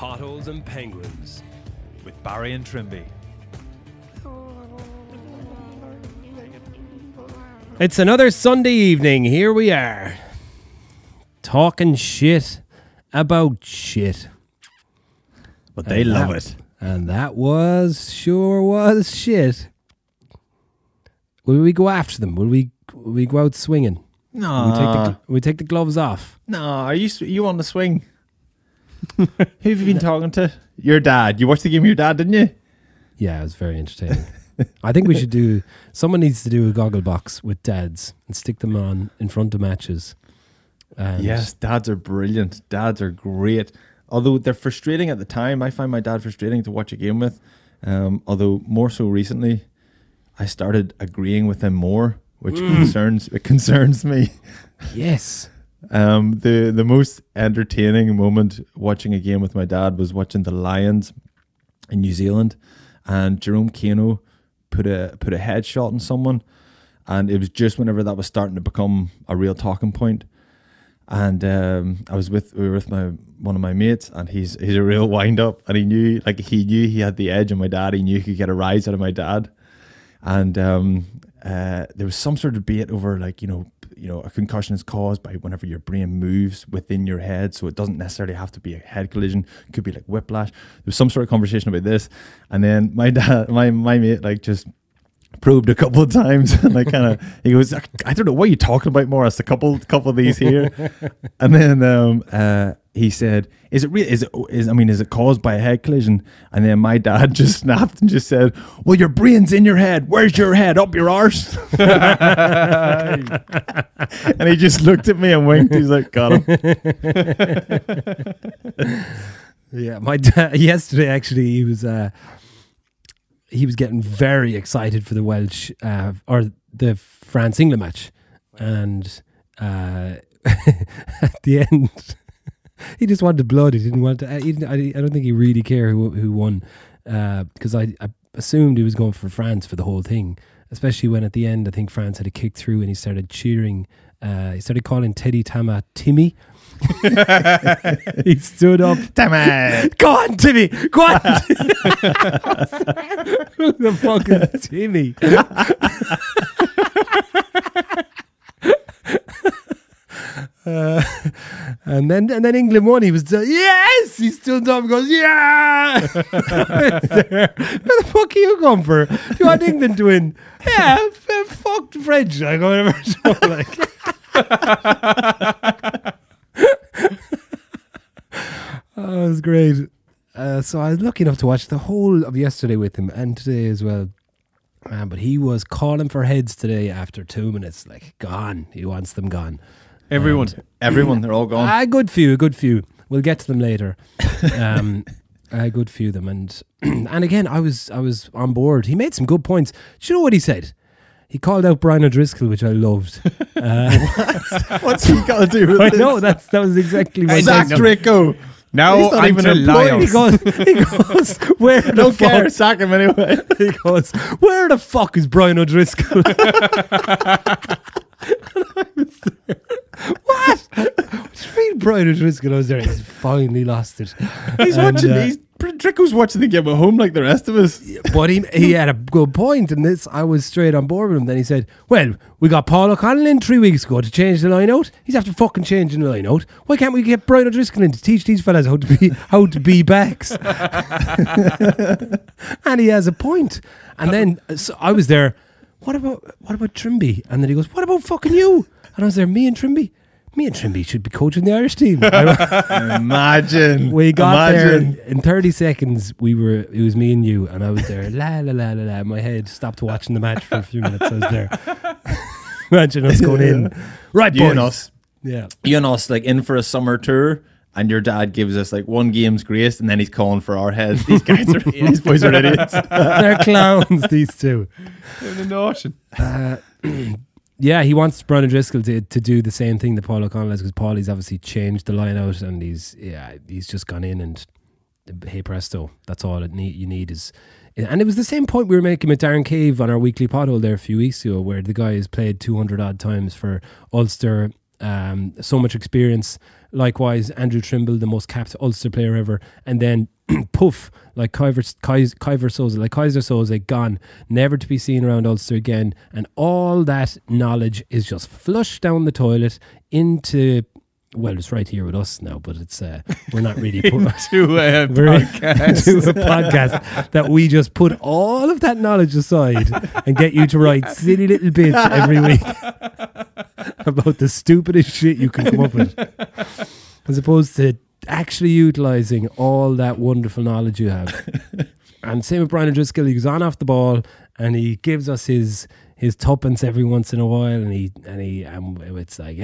Potholes and Penguins with Barry and Trimby. It's another Sunday evening. Here we are, talking shit about shit. But they love it. And that sure was shit. Will we go after them? Will we go out swinging? No. We take the gloves off. No, are you on the swing? Who have you been talking to? Your dad. You watched the game with your dad, didn't you? Yeah, it was very entertaining. I think we should someone needs to do a goggle box with dads and stick them on in front of matches. Yes, dads are brilliant. Dads are great. Although they're frustrating at the time. I find my dad frustrating to watch a game with. Although more so recently, I started agreeing with him more, which concerns me. Yes. The most entertaining moment watching a game with my dad was watching the Lions in New Zealand, and Jerome Kano put a headshot on someone, and it was just whenever that was starting to become a real talking point. And we were with one of my mates, and he's a real wind up, and he knew he had the edge on my dad. He knew he could get a rise out of my dad, and there was some sort of debate over a concussion is caused by whenever your brain moves within your head, so it doesn't necessarily have to be a head collision. It could be like whiplash. There was some sort of conversation about this, and then my mate just probed a couple of times, and he goes, I don't know what you're talking about, Morris. A couple of these here, and then he said, is it caused by a head collision? And then my dad just snapped and just said, well, your brain's in your head. Where's your head? Up your arse. And he just looked at me and winked. He's like, got him. Yeah, my dad yesterday actually he was getting very excited for the Welsh or the France-England match, and at the end he just wanted blood. He didn't want to. I don't think he really cared who won, because I assumed he was going for France for the whole thing. Especially when at the end I think France had a kick through and he started cheering. He started calling Teddy Tama Timmy. He stood up. Timmy, go on, Timmy. Go on. Who the fuck is Timmy? And then England won. He was yes. He stood up and goes, yeah. Where the fuck are you going for? Do you want England to win? Yeah, fuck the French. Like whatever. Oh, it was great. So I was lucky enough to watch the whole of yesterday with him and today as well. But he was calling for heads today after 2 minutes. Like, gone. He wants them gone. Everyone, they're all gone. A good few. We'll get to them later. A good few of them, and again, I was on board. He made some good points. Do you know what he said? He called out Brian O'Driscoll, which I loved. What's he got to do with this? I know that was exactly my Zach Draco. Now he's not I'm even to employed. He goes, where the Don't fuck? care, sack him anyway. He goes, where the fuck is Brian O'Driscoll? And I was there. What? What do you mean Brian O'Driscoll? I was there. He's finally lost it. He's watching. Draco's watching the game at home like the rest of us. But he had a good point, and this I was straight on board with him. Then he said, well, we got Paul O'Connell in 3 weeks ago to change the line out. He's after fucking changing the line out. Why can't we get Brian O'Driscoll in to teach these fellas how to be backs? And he has a point. And then so I was there, what about Trimby? And then he goes, what about fucking you? And I was there, me and Trimby should be coaching the Irish team. Imagine. We got there in 30 seconds. It was me and you, and I was there. La la la la la. My head stopped watching the match for a few minutes. I was there. Imagine us going in. Right, boys. You and us. Yeah. You and us, like in for a summer tour, and your dad gives us like one game's grace, and then he's calling for our heads. These boys are idiots. They're clowns, these two. In the notion. Yeah, he wants Brian O'Driscoll to do the same thing that Paul O'Connell has, because Paulie's obviously changed the line out, and he's just gone in and hey presto, that's all you need is. And it was the same point we were making with Darren Cave on our weekly pothole there a few weeks ago, where the guy has played 200 odd times for Ulster, So much experience. Likewise, Andrew Trimble, the most capped Ulster player ever. And then poof, like Kaiser Soze, gone, never to be seen around Ulster again. And all that knowledge is just flushed down the toilet into, well, it's right here with us now, but it's we're not really to a podcast that we just put all of that knowledge aside and get you to write silly little bits every week about the stupidest shit you can come up with, as opposed to actually utilising all that wonderful knowledge you have. And same with Brian O'Driscoll, he goes on off the ball and he gives us his tuppence every once in a while, and it's like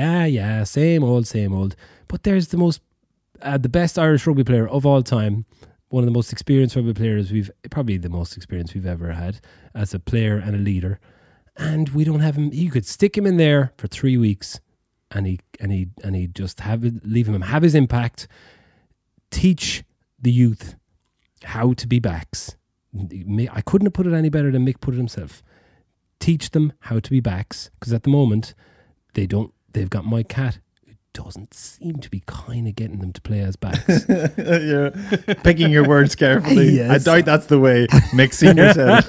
same old. But there's the best Irish rugby player of all time, one of the most experienced rugby players probably the most experienced we've ever had as a player and a leader, and we don't have him. You could stick him in there for 3 weeks, and he just leave him have his impact, teach the youth how to be backs. I couldn't have put it any better than Mick put it himself. Teach them how to be backs, because at the moment they've got Mike Catt, who doesn't seem to be kind of getting them to play as backs. You're picking your words carefully. Yes. I doubt that's the way Mick Senior said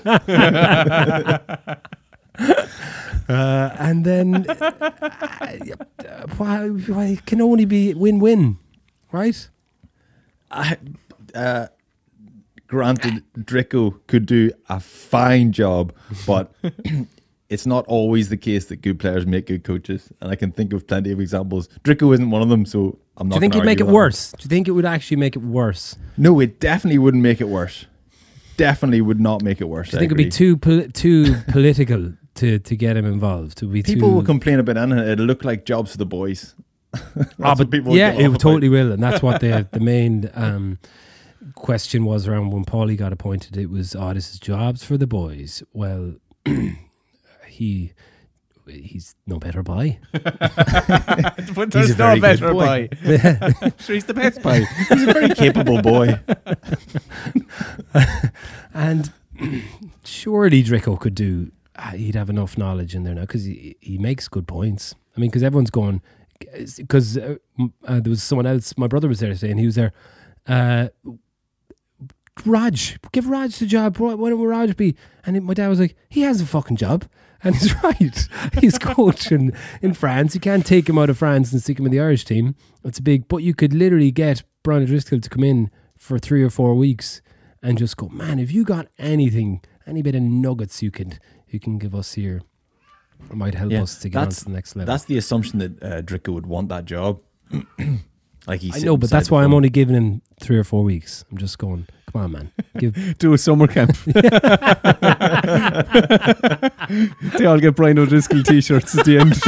it. And then why can only be win-win, right? Granted, Drico could do a fine job, but it's not always the case that good players make good coaches. And I can think of plenty of examples. Drico isn't one of them, so I'm not. Do you think it'd make it worse? Do you think it would actually make it worse? No, it definitely wouldn't make it worse. Definitely would not make it worse. Do you think it'd be too political to get him involved? People will complain about anything. It'll look like jobs for the boys. It totally will, and that's what the main question was around when Paulie got appointed. It was, this is jobs for the boys. Well, he's no better boy. But there's no better boy. Sure, he's the best boy. He's a very capable boy. And surely Drico could do. He'd have enough knowledge in there now, because he makes good points. I mean, because everyone's going. Because there was someone else. My brother was there today, and he was there. Raj, give Raj the job. Why don't Raj be? And my dad was like, he has a fucking job. And he's right. He's coaching in France. You can't take him out of France and stick him in the Irish team. It's big. But you could literally get Brian O'Driscoll to come in for 3 or 4 weeks and just go, man, if you got anything, any bit of nuggets you can give us here, it might help us to get on to the next level. That's the assumption that Drico would want that job. I know, but that's why I'm only giving him 3 or 4 weeks. I'm just going, come on, man. Do a summer camp. They all get Brian O'Driscoll t-shirts at the end.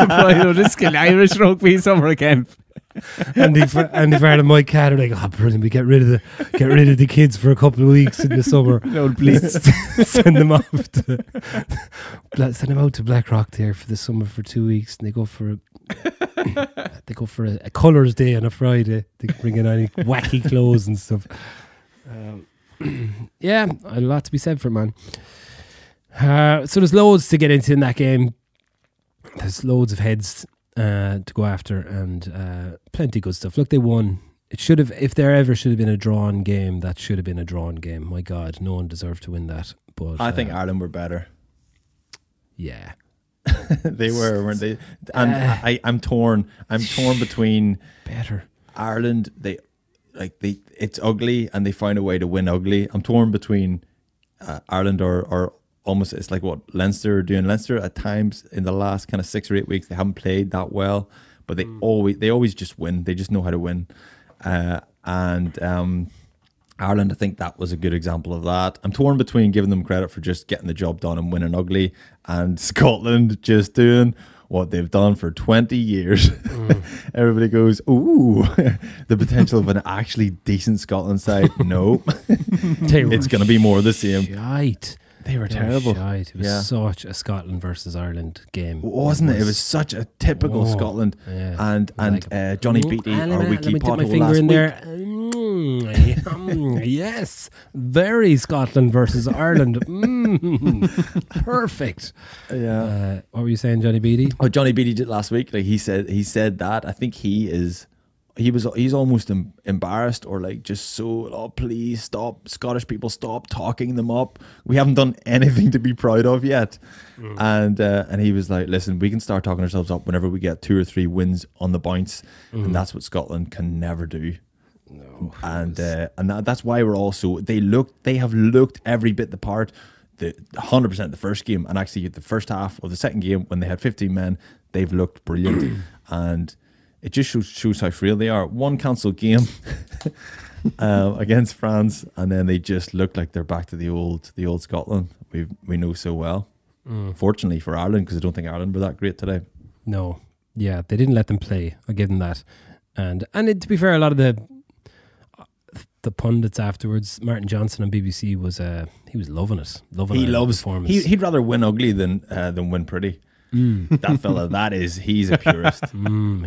Brian O'Driscoll Irish Rugby Summer Camp. And if part of my cat are like, brilliant, we get rid of the kids for a couple of weeks in the summer. No, please send them out to Blackrock there for the summer for 2 weeks, and they go for a colours day on a Friday. They bring in any wacky clothes and stuff. A lot to be said for it, man. So there's loads to get into in that game. There's loads of heads to go after, and plenty of good stuff. Look, they won. It should have, if there ever should have been a drawn game, that should have been a drawn game. My God, no one deserved to win that. But I think Ireland were better. Yeah. They were, weren't they? And I'm torn. I'm torn between better Ireland. It's ugly, and they find a way to win ugly. I'm torn between Ireland or almost, it's like what Leinster are doing. Leinster at times in the last kind of 6 or 8 weeks, they haven't played that well, but they always just win. They just know how to win. And Ireland, I think that was a good example of that. I'm torn between giving them credit for just getting the job done and winning ugly, and Scotland just doing what they've done for 20 years. Everybody goes, ooh, the potential of an actually decent Scotland side. No, it's going to be more of the same. Shite. They were terrible. It was such a Scotland versus Ireland game, wasn't it? It was such a typical Scotland. And Johnny Beattie, our wiki let me dip my pothole finger last in week. there. Yes, very Scotland versus Ireland. Perfect. Yeah. What were you saying, Johnny Beatty? Oh, Johnny Beatty did last week. Like he said that. I think he's almost embarrassed or like just so, oh, please stop, Scottish people, stop talking them up. We haven't done anything to be proud of yet. And he was like, listen, we can start talking ourselves up whenever we get 2 or 3 wins on the bounce, and that's what Scotland can never do. No, and that's why we're also they have looked every bit the part. The 100% the first game, and actually the first half of the second game when they had 15 men, they've looked brilliant. And it just shows how frail they are. One cancelled game against France, and then they just look like they're back to the old Scotland we know so well. Fortunately for Ireland, because I don't think Ireland were that great today. No, yeah, they didn't let them play. I'll give them that. And to be fair, a lot of the pundits afterwards, Martin Johnson on BBC he was loving it. He loves performance. He'd rather win ugly than win pretty. That fella, he's a purist.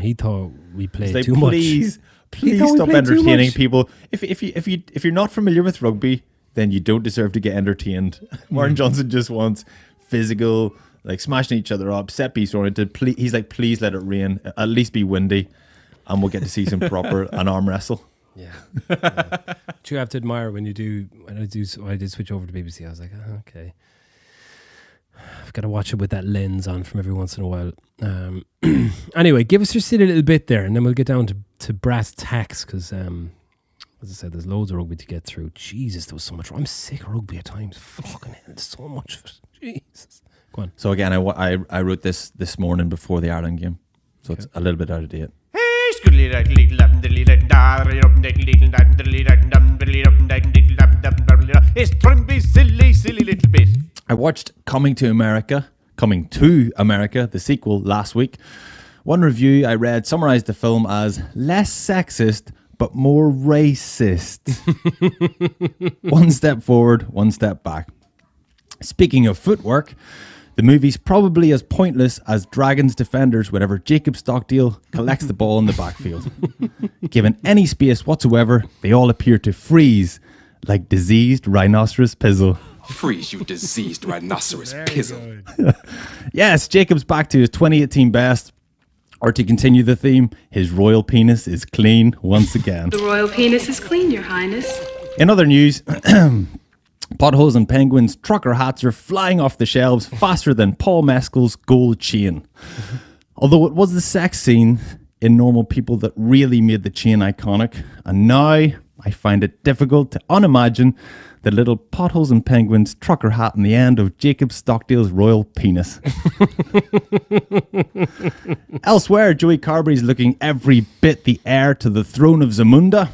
He thought we played like, too much. Please stop entertaining people. If you're not familiar with rugby, then you don't deserve to get entertained. Martin Johnson just wants physical, like smashing each other up, set piece oriented. He's like, please let it rain. At least be windy, and we'll get to see some proper an arm wrestle. Yeah. Do you have to admire when you do? When I did switch over to BBC. I was like, okay. I've got to watch it with that lens on from every once in a while. Anyway, give us your silly little bit there, and then we'll get down to brass tacks, because, as I said, there's loads of rugby to get through. Jesus, there was so much. I'm sick of rugby at times. Fucking hell, there's so much of it. Jesus. Go on. So again, I wrote this morning before the Ireland game, so it's a little bit out of date. It's Trumpy silly little bit. I watched Coming to America, the sequel, last week. One review I read summarized the film as less sexist but more racist. One step forward, one step back. Speaking of footwork, the movie's probably as pointless as Dragons defenders whenever Jacob Stockdale collects the ball in the backfield. Given any space whatsoever, they all appear to freeze like diseased rhinoceros pizzle. Freeze, you diseased rhinoceros pizzle. Yes, Jacob's back to his 2018 best. Or to continue the theme, his royal penis is clean once again. The royal penis is clean, Your Highness. In other news, Potholes and Penguins trucker hats are flying off the shelves faster than Paul Mescal's gold chain. Although it was the sex scene in Normal People that really made the chain iconic, and now I find it difficult to unimagine the little Potholes and Penguins trucker hat in the end of Jacob Stockdale's royal penis. Elsewhere, Joey Carberry's looking every bit the heir to the throne of Zamunda.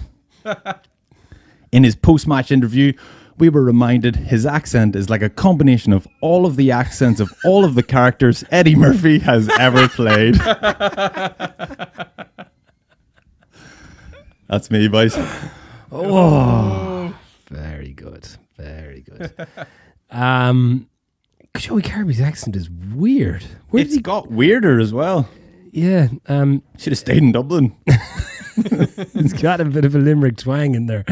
In his post-match interview, we were reminded his accent is like a combination of all of the accents of all of the characters Eddie Murphy has ever played. That's me, boys. Oh, very good. Very good. Joey Carberry's accent is weird. It's got weirder as well. Yeah. Should have stayed in Dublin. He's got a bit of a Limerick twang in there.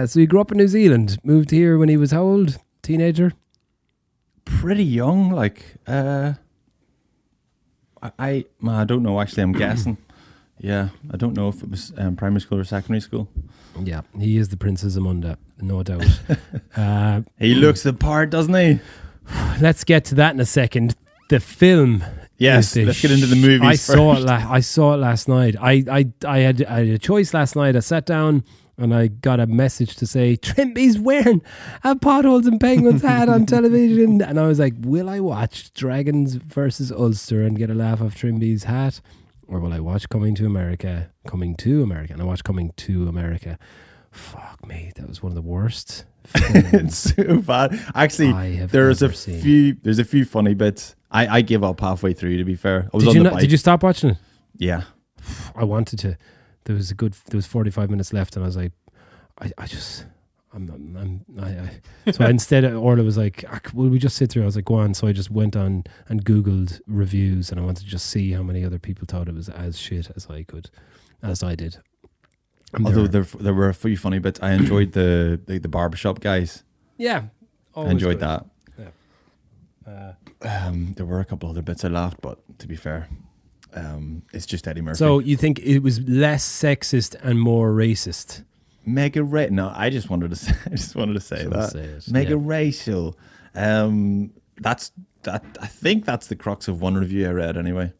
So he grew up in New Zealand, moved here when he was how old? Teenager? Pretty young, like I don't know actually, I'm guessing. Yeah, I don't know if it was primary school or secondary school. Yeah, he is the Prince of Zamunda, no doubt. He looks the part, doesn't he? Let's get to that in a second. The film. Yes, let's get into the movies I first. saw it last night. I had a choice last night. I sat down and I got a message to say Trimby's wearing a Potholes and Penguins hat on television, and I was like, will I watch Dragons versus Ulster and get a laugh off Trimby's hat, or will I watch Coming to America? And I watched Coming to America. Fuck me, that was one of the worst. It's so bad. Actually, there's a few funny bits. I gave up halfway through, to be fair. I was on the bike. Did you stop watching it? Yeah. I wanted to. There was 45 minutes left, and I was like, so instead Orla was like, will we just sit through? I was like, go on. So I just went on and Googled reviews, and I wanted to just see how many other people thought it was as shit as I did. And Although there were a few funny bits. I enjoyed the barbershop guys. yeah, I always enjoyed good. that. Yeah. There were a couple other bits I laughed, but to be fair, it's just Eddie Murphy. So you think it was less sexist and more racist? mega racial. No, I just wanted to say. That say it, mega yeah. racial. That's that. I think that's the crux of one review I read anyway.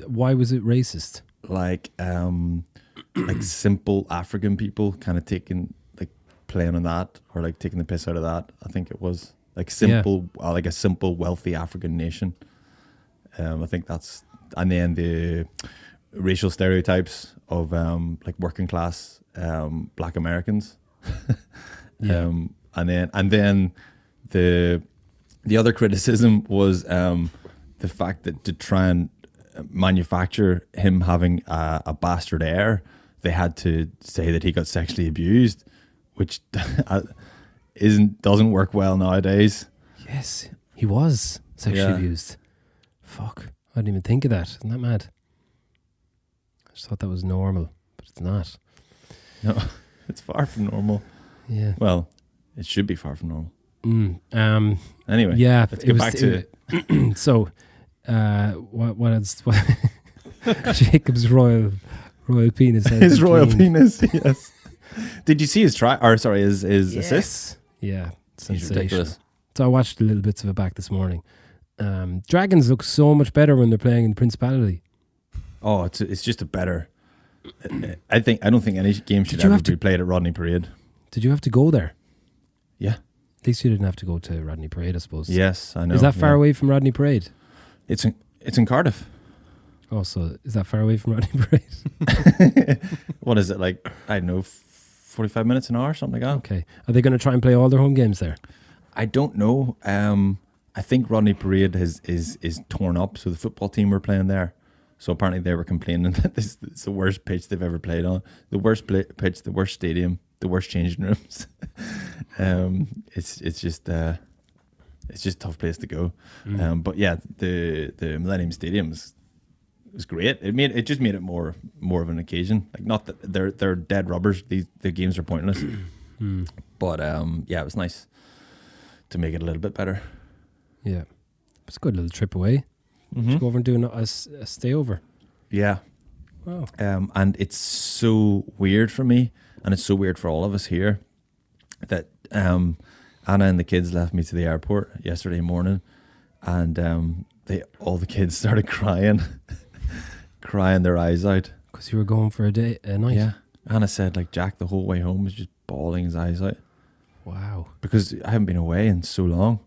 Why was it racist? Like simple African people kind of playing on that, or like taking the piss out of that. I think it was like simple, like a simple wealthy African nation. I think that's, and then the racial stereotypes of like working class Black Americans. And then the other criticism was the fact that to try and manufacture him having a bastard heir, they had to say that he got sexually abused, which doesn't work well nowadays. Yes, he was sexually abused. Fuck, I didn't even think of that. Isn't that mad? I just thought that was normal, but it's not. No, it's far from normal. Yeah. Well, it should be far from normal. Anyway, Yeah, let's get back to it. So, what else? Jacob's royal penis. His royal penis. Yes. Did you see his his assist? Yeah, He's sensational. ridiculous. So I watched the little bits of it back this morning. Dragons look so much better when they're playing in the Principality. Oh, it's just a better. I don't think any game should Did you ever have to- be played at Rodney Parade. Did you have to go there? Yeah. At least you didn't have to go to Rodney Parade, I suppose. Yes, I know. Is that far away from Rodney Parade? It's in Cardiff. Oh, so is that far away from Rodney Parade? What is it like? I don't know, 45 minutes an hour, something like that. Okay. Are they going to try and play all their home games there? I don't know. I think Rodney Parade is torn up, so the football team were playing there. So apparently they were complaining that this is the worst pitch they've ever played on, the worst pitch, the worst stadium, the worst changing rooms. It's just a tough place to go. But yeah, the Millennium Stadium was great. It just made it more of an occasion. Like, not that they're dead rubbers. The games are pointless. But yeah, it was nice to make it a little bit better. Yeah. It's a good little trip away. Just go over and do a stay over. Yeah. Wow. And it's so weird for me, and it's so weird for all of us here, that Anna and the kids left me to the airport yesterday morning, and all the kids started crying, crying their eyes out. Because you were going for a night. Yeah. Anna said, like, Jack the whole way home was just bawling his eyes out Wow. because I haven't been away in so long,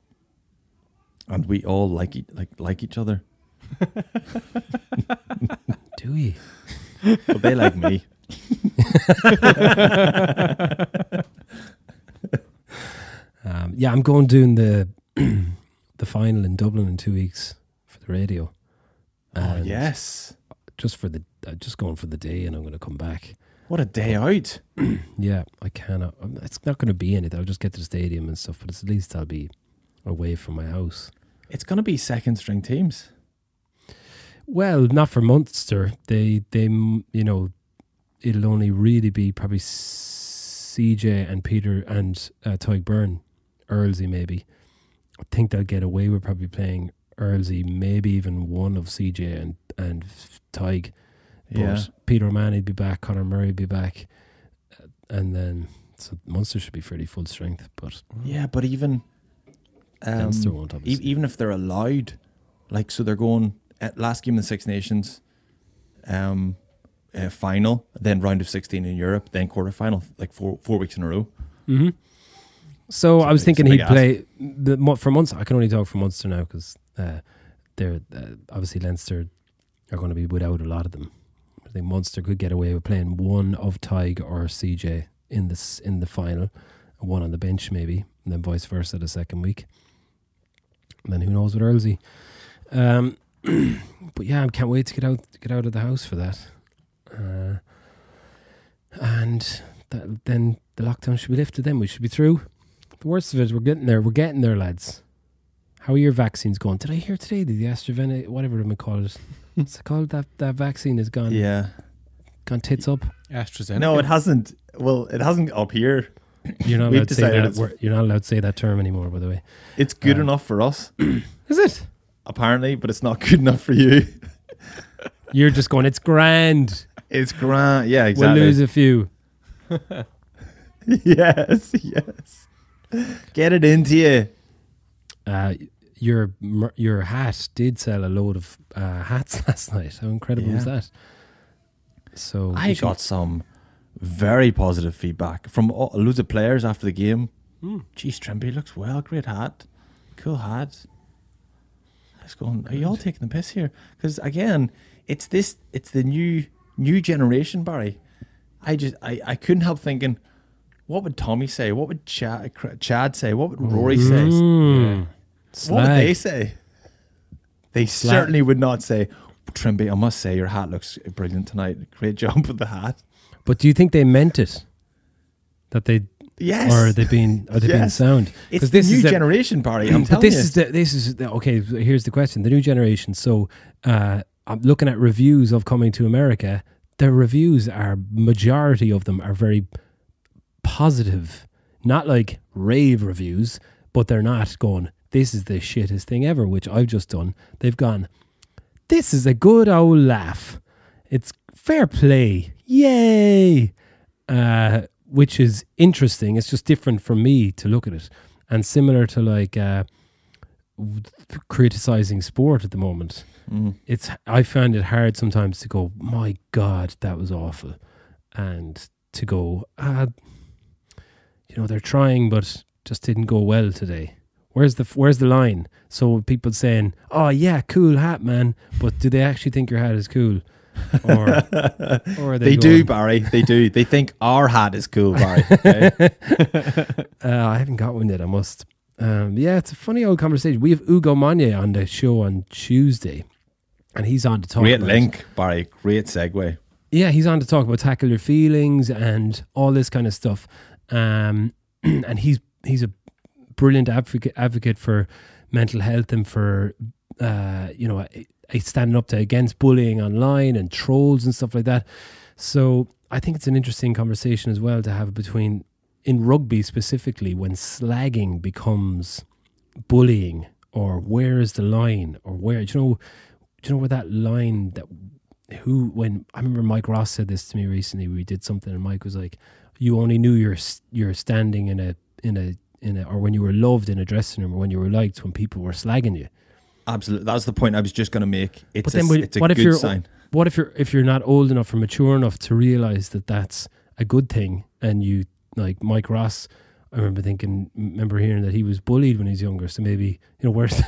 and we all like each other. Do you? But they like me. Yeah, I'm going doing the final in Dublin in 2 weeks for the radio. Oh, And yes. just going for the day, and I'm going to come back. What a day out. Yeah, I cannot. It's not going to be in it. I'll just get to the stadium and stuff, but at least I'll be away from my house. It's going to be second string teams. Well, not for Munster. They it'll only really be probably CJ and Peter and Tadhg Byrne, Earlsey maybe. I think they'll get away with probably playing Earlsey, maybe even one of CJ and Tadhg. But Yeah. Peter O'Mahony will be back, Conor Murray will be back, and then so Munster should be fairly full strength. But Yeah, but even Leinster won't, obviously. even if they're allowed, like, so they're going at last game of the Six Nations, final, then round of 16 in Europe, then quarterfinal, like four weeks in a row. Mm-hmm. So I was It's a thinking big he'd play for Munster. I can only talk for Munster now because they're obviously Leinster are going to be without a lot of them. I think Munster could get away with playing one of Tadhg or CJ in the final, and one on the bench maybe, and then vice versa the second week. And then who knows with Earlsey. But yeah, I can't wait to get out of the house for that. And then the lockdown should be lifted. Then we should be through. The worst of it, we're getting there. We're getting there, lads. How are your vaccines going? Did I hear today that the AstraZeneca, whatever they call it, what's it called? That vaccine is gone. Yeah. gone tits up? AstraZeneca. No, it hasn't. Well, it hasn't up here. You're not We've allowed to say decided that. it's- You're not allowed to say that term anymore, by the way. It's good enough for us, Is it? apparently, but it's not good enough for you. You're just going, it's grand. It's grand. Yeah, We'll exactly. lose a few. Yes. Get it into you. Your hat did sell a load of hats last night. How incredible was Yeah. that? So I got some very positive feedback from loads of players after the game. Geez, Trimby looks well. Great hat. Cool hat. I was going, are you all taking the piss here? Because again, it's the new generation, Barry. I couldn't help thinking, what would Tommy say? What would Chad say? What would Rory say? What would they say? They certainly would not say, Trimby, I must say your hat looks brilliant tonight. Great job with the hat. But do you think they meant it? That they Yes. or are they being Yes. sound? It's the new generation, Barry. I'm But telling this you. is the okay. Here's the question: the new generation. So I'm looking at reviews of Coming to America. The reviews are majority of them are very positive, not like rave reviews, but they're not going, this is the shittest thing ever, which I've just done. They've gone, this is a good old laugh. It's fair play. Yay. Which is interesting. It's just different for me to look at it. And similar to like criticizing sport at the moment. I find it hard sometimes to go, my God, that was awful. And to go, they're trying, but just didn't go well today. Where's the line? So people saying, oh yeah, cool hat, man. But do they actually think your hat is cool? Or are They going, do, Barry. They do. They think our hat is cool, Barry. Okay? I haven't got one yet. I must. Yeah, it's a funny old conversation. We have Ugo Monye on the show on Tuesday, and he's on to talk Great about link, Barry. Great segue. Yeah, he's on to talk about tackle your feelings and all this kind of stuff. And he's a brilliant advocate for mental health and for standing up against bullying online and trolls and stuff like that. So I think it's an interesting conversation as well to have between, in rugby specifically, when slagging becomes bullying, or where is the line, or where, do you know where that line when I remember Mike Ross said this to me recently, we did something and Mike was like, you only knew you're standing in a or when you were loved in a dressing room, or when you were liked when people were slagging you. Absolutely. That's the point I was just going to make. It's a what if good you're, sign. What if you're not old enough or mature enough to realize that that's a good thing? And you, like Mike Ross, I remember hearing that he was bullied when he was younger. So maybe, where's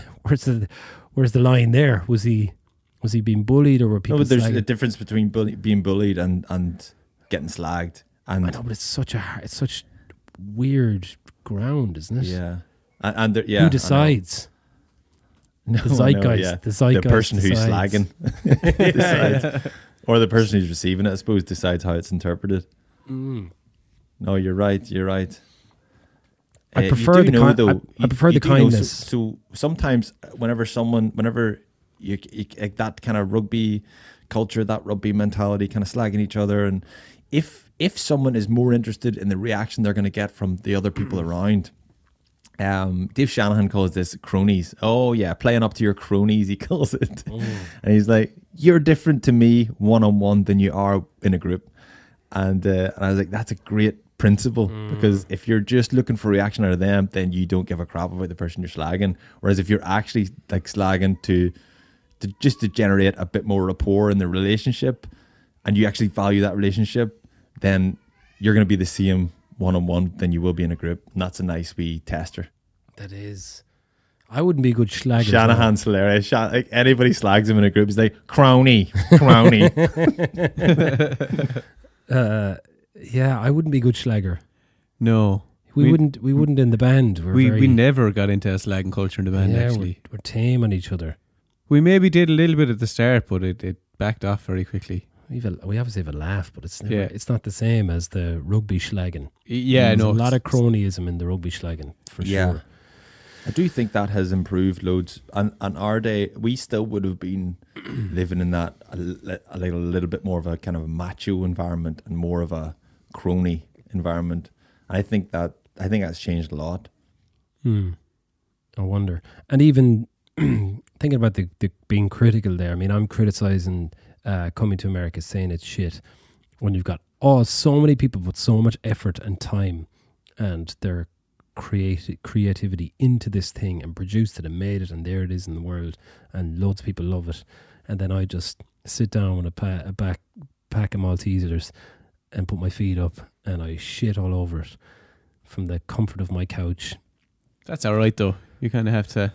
the line there? Was he being bullied, or were people? No, but there's slagging? a difference between being bullied and getting slagged. And I know, but it's such weird ground, isn't it? yeah, and who decides? No, The zeitgeist. yeah. The zeitgeist. The person who's decides. slagging decides, or the person who's receiving it, I suppose, decides how it's interpreted. No, you're right. You're right. I prefer the kindness. So sometimes, whenever you that kind of rugby culture, that rugby mentality, kind of slagging each other, and if someone is more interested in the reaction they're going to get from the other people around, Dave Shanahan calls this cronies. Oh yeah, playing up to your cronies, he calls it. And he's like, you're different to me one-on-one than you are in a group. And I was like, that's a great principle, because if you're just looking for reaction out of them, then you don't give a crap about the person you're slagging. Whereas if you're actually like slagging to generate a bit more rapport in the relationship, and you actually value that relationship, then you're going to be the same one-on-one than you will be in a group. And that's a nice wee tester. That is. I wouldn't be a good slagger. Shanahan's hilarious. Like anybody slags him in a group, he's like, crony. Yeah, I wouldn't be a good slagger. No. We wouldn't in the band. We never got into a slagging culture in the band, actually. We're tame on each other. We maybe did a little bit at the start, but it backed off very quickly. We obviously have a laugh, but it's never, it's not the same as the rugby slagging. Yeah, There's no. a lot of cronyism in the rugby slagging, for sure. I do think that has improved loads. And our day, we still would have been living in that a little bit more of a kind of a macho environment and more of a crony environment. I think that's changed a lot. I wonder. And even thinking about the being critical there. I mean, I'm criticizing Coming to America, saying it's shit, when you've got so many people put so much effort and time and their creativity into this thing and produced it and made it, and there it is in the world, and loads of people love it, and then I just sit down with a pack of Maltesers and put my feet up and I shit all over it from the comfort of my couch. That's all right though. You kind of have to.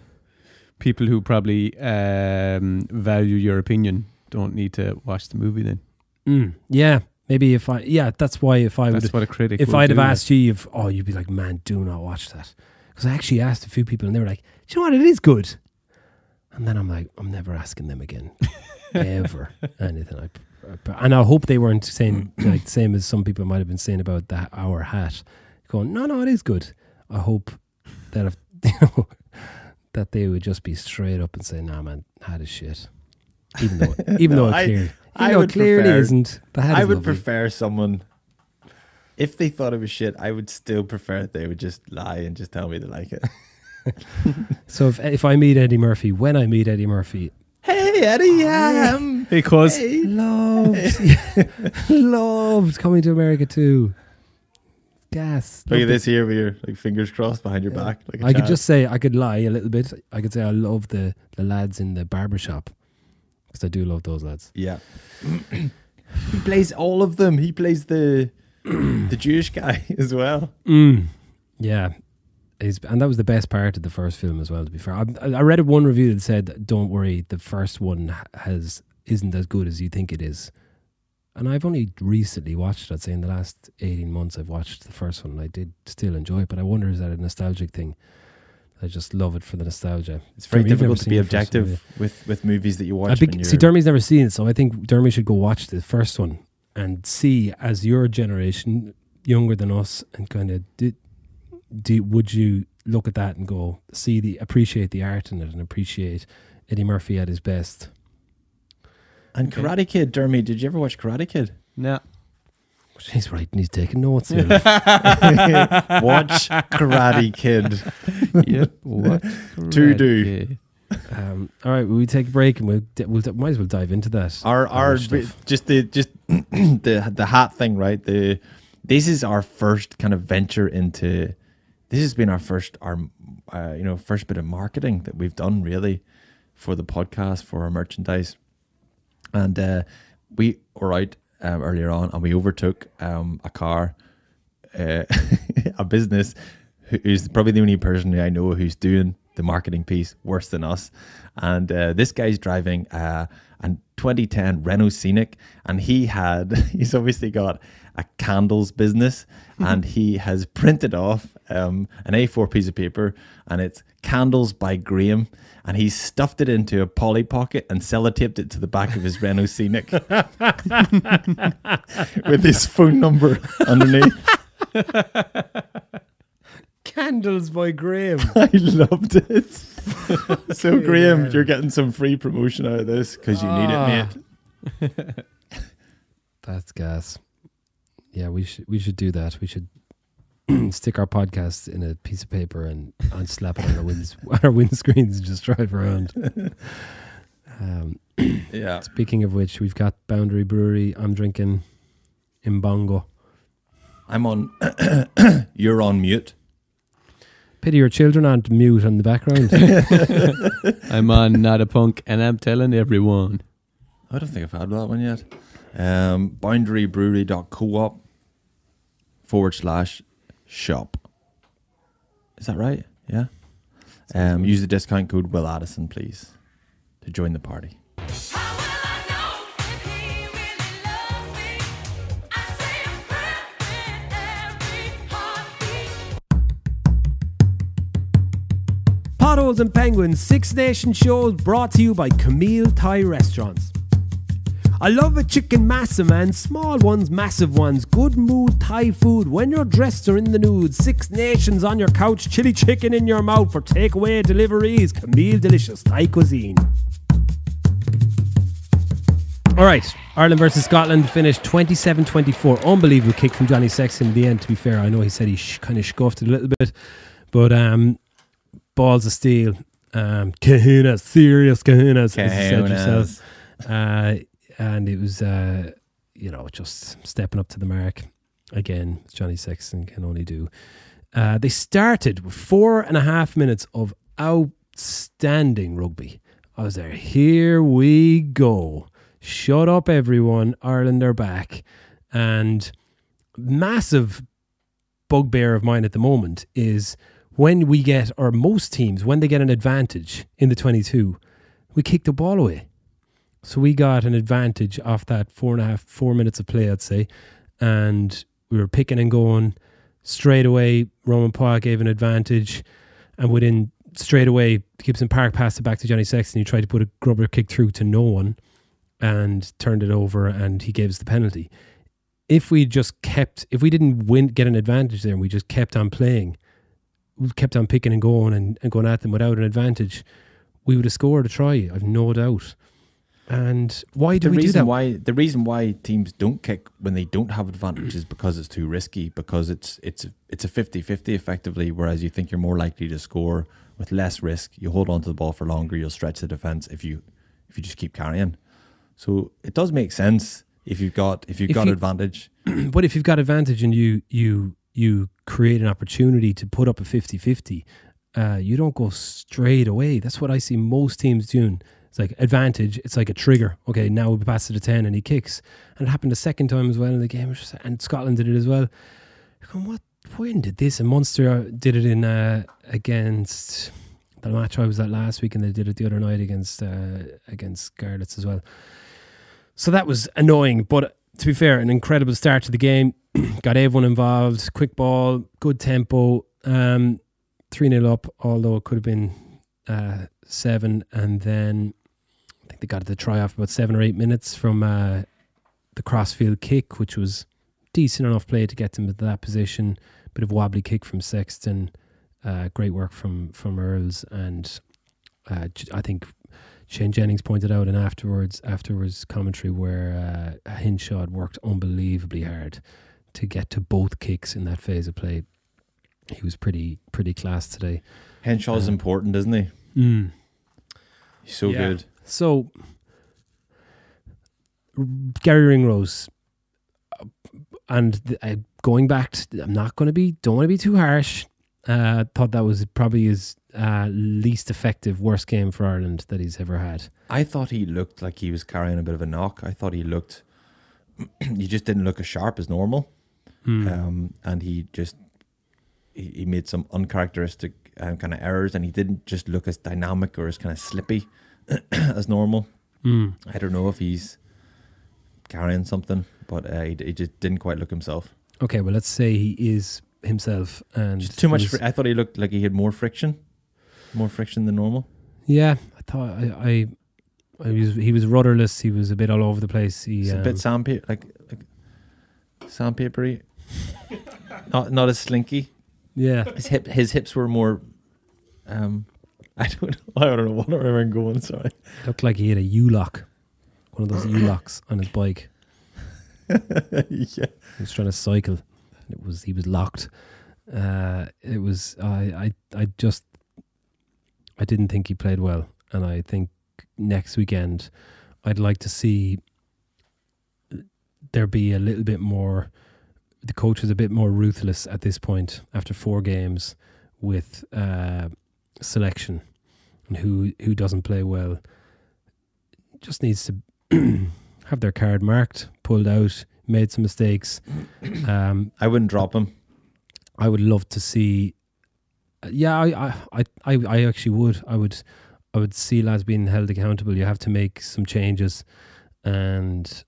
People who probably value your opinion don't need to watch the movie then. Yeah. Maybe that's why if I That's would, what a critic if would I'd do, have asked you, you'd be like, man, do not watch that. Because I actually asked a few people and they were like, do you know what, it is good. And then I'm like, I'm never asking them again, ever, anything. And I hope they weren't saying, like, the same as some people might have been saying about our hat, going, no, it is good. I hope that if, that they would just be straight up and say, nah, man, hat is shit. Even though it clearly isn't. The hat I is would lovely. prefer someone, if they thought it was shit, I would still prefer that they would just lie and just tell me they like it. So if I meet Eddie Murphy, when I meet Eddie Murphy, Hey Eddie, because loved Coming to America too. Gas. Look at Loved this here with your like fingers crossed behind your back. Like a I could child. just say, I could lie a little bit. I could say I love the lads in the barbershop, because I do love those lads. Yeah. He plays all of them. He plays the Jewish guy as well. Yeah. And that was the best part of the first film as well, to be fair. I read one review that said, don't worry, the first one isn't as good as you think it is. And I've only recently watched it. I'd say in the last 18 months I've watched the first one, and I did still enjoy it. But I wonder, is that a nostalgic thing? I just love it for the nostalgia. It's very Dermy, you've difficult never to seen be the first one, objective with movies that you watch. see, Dermy's never seen it, so I think Dermy should go watch the first one and see, as your generation, younger than us, and kind of would you look at that and go, appreciate the art in it and appreciate Eddie Murphy at his best. And Karate Kid, Dermy, did you ever watch Karate Kid? no. He's writing, he's taking notes here. Watch Karate Kid. Yep. What? To do. All right, we take a break and we'll might as well dive into that. Our stuff. just the hat thing, right? This is our first kind of venture into. This has been our first bit of marketing that we've done, really, for the podcast, for our merchandise. And we were out earlier on, and we overtook a car, a business who's probably the only person who I know who's doing the marketing piece worse than us. And this guy's driving a 2010 Renault Scenic, and he's obviously got a candles business, and he has printed off an A4 piece of paper, and it's Candles by Graham, and he's stuffed it into a Polly Pocket and sellotaped it to the back of his Renault Scenic with his phone number underneath. Candles by Graham. I loved it. So Graham, you're getting some free promotion out of this because you need it, mate. That's gas. Yeah, we should do that. We should stick our podcast in a piece of paper and slap it on our windscreens and just drive around. Yeah. Speaking of which, we've got Boundary Brewery. I'm drinking Imbongo. I'm on. You're on mute. Pity your children aren't mute on the background. I'm on Not a Punk, and I'm telling everyone. I don't think I've had that one yet. boundarybrewery.coop/shop. Is that right? Yeah. Use the discount code Will Addison, please, to join the party. Potholes and Penguins, Six Nation shows brought to you by Camille Thai Restaurants. I love a chicken massa, man. Small ones, massive ones. Good mood Thai food when you're dressed or in the nude. 6 nations on your couch, chili chicken in your mouth for takeaway deliveries. Camille delicious Thai cuisine. Alright, Ireland versus Scotland finished 27-24. Unbelievable kick from Johnny Sexton in the end, to be fair. I know he said he kind of scuffed it a little bit, but balls of steel. Kahunas, serious kahunas, as you said yourself. And it was, just stepping up to the mark. Again, Johnny Sexton can only do. They started with 4.5 minutes of outstanding rugby. I was there. Here we go. Shut up, everyone. Ireland are back. And massive bugbear of mine at the moment is when we get, or most teams, when they get an advantage in the 22, we kick the ball away. So we got an advantage off that 4 minutes of play, I'd say. And we were picking and going straight away. Roman Poit gave an advantage. And within straight away, Gibson Park passed it back to Johnny Sexton. He tried to put a grubber kick through to no one and turned it over, and he gave us the penalty. If we didn't get an advantage there and we just kept on playing, we kept on picking and going and going at them without an advantage, we would have scored a try, I've no doubt. And why do we do that? The reason why teams don't kick when they don't have advantage is because it's too risky, because it's a 50-50 effectively, whereas you think you're more likely to score with less risk. You hold on to the ball for longer, you'll stretch the defence if you just keep carrying. So it does make sense if you've got advantage. But if you've got advantage and you create an opportunity to put up a 50-50, you don't go straight away. That's what I see most teams doing. It's like advantage, it's like a trigger. Okay, now we pass to the 10 and he kicks. And it happened a second time as well in the game. And Scotland did it as well. When did this? And Munster did it in against the match I was at last week, and they did it the other night against Scarlets as well. So that was annoying, but to be fair, an incredible start to the game. Got everyone involved, quick ball, good tempo, 3-0 up, although it could have been 7, and then I think they got the try off about 7 or 8 minutes from the crossfield kick, which was decent enough play to get them into that position. Bit of wobbly kick from Sexton, great work from Earls, and I think Shane Jennings pointed out in afterwards commentary where Hinshaw had worked unbelievably hard to get to both kicks in that phase of play. He was pretty class today. Henshaw's important, isn't he? He's so good. So Gary Ringrose, and going back to, don't want to be too harsh. Thought that was probably his least effective, worst game for Ireland that he's ever had. I thought he looked like he was carrying a bit of a knock. I thought he just didn't look as sharp as normal. And he made some uncharacteristic kind of errors, and he didn't just look as dynamic or as kind of slippy as normal. I don't know if he's carrying something, but he just didn't quite look himself. Okay, well, let's say he is himself, and just too much. I thought he looked like he had more friction than normal. Yeah, I thought he was rudderless. He was a bit all over the place. He's a bit sandpapery, not as slinky. Yeah, his hips were more. I don't know what I'm going. Sorry, looked like he had a U-lock, one of those U-locks on his bike. Yeah, he was trying to cycle. He was locked. It was I didn't think he played well, and I think next weekend I'd like to see there be a little bit more. The coach is a bit more ruthless at this point after 4 games with selection, and who doesn't play well just needs to have their card marked, pulled out, made some mistakes. I wouldn't drop him. I would love to see. I actually would. I would see lads being held accountable. You have to make some changes, and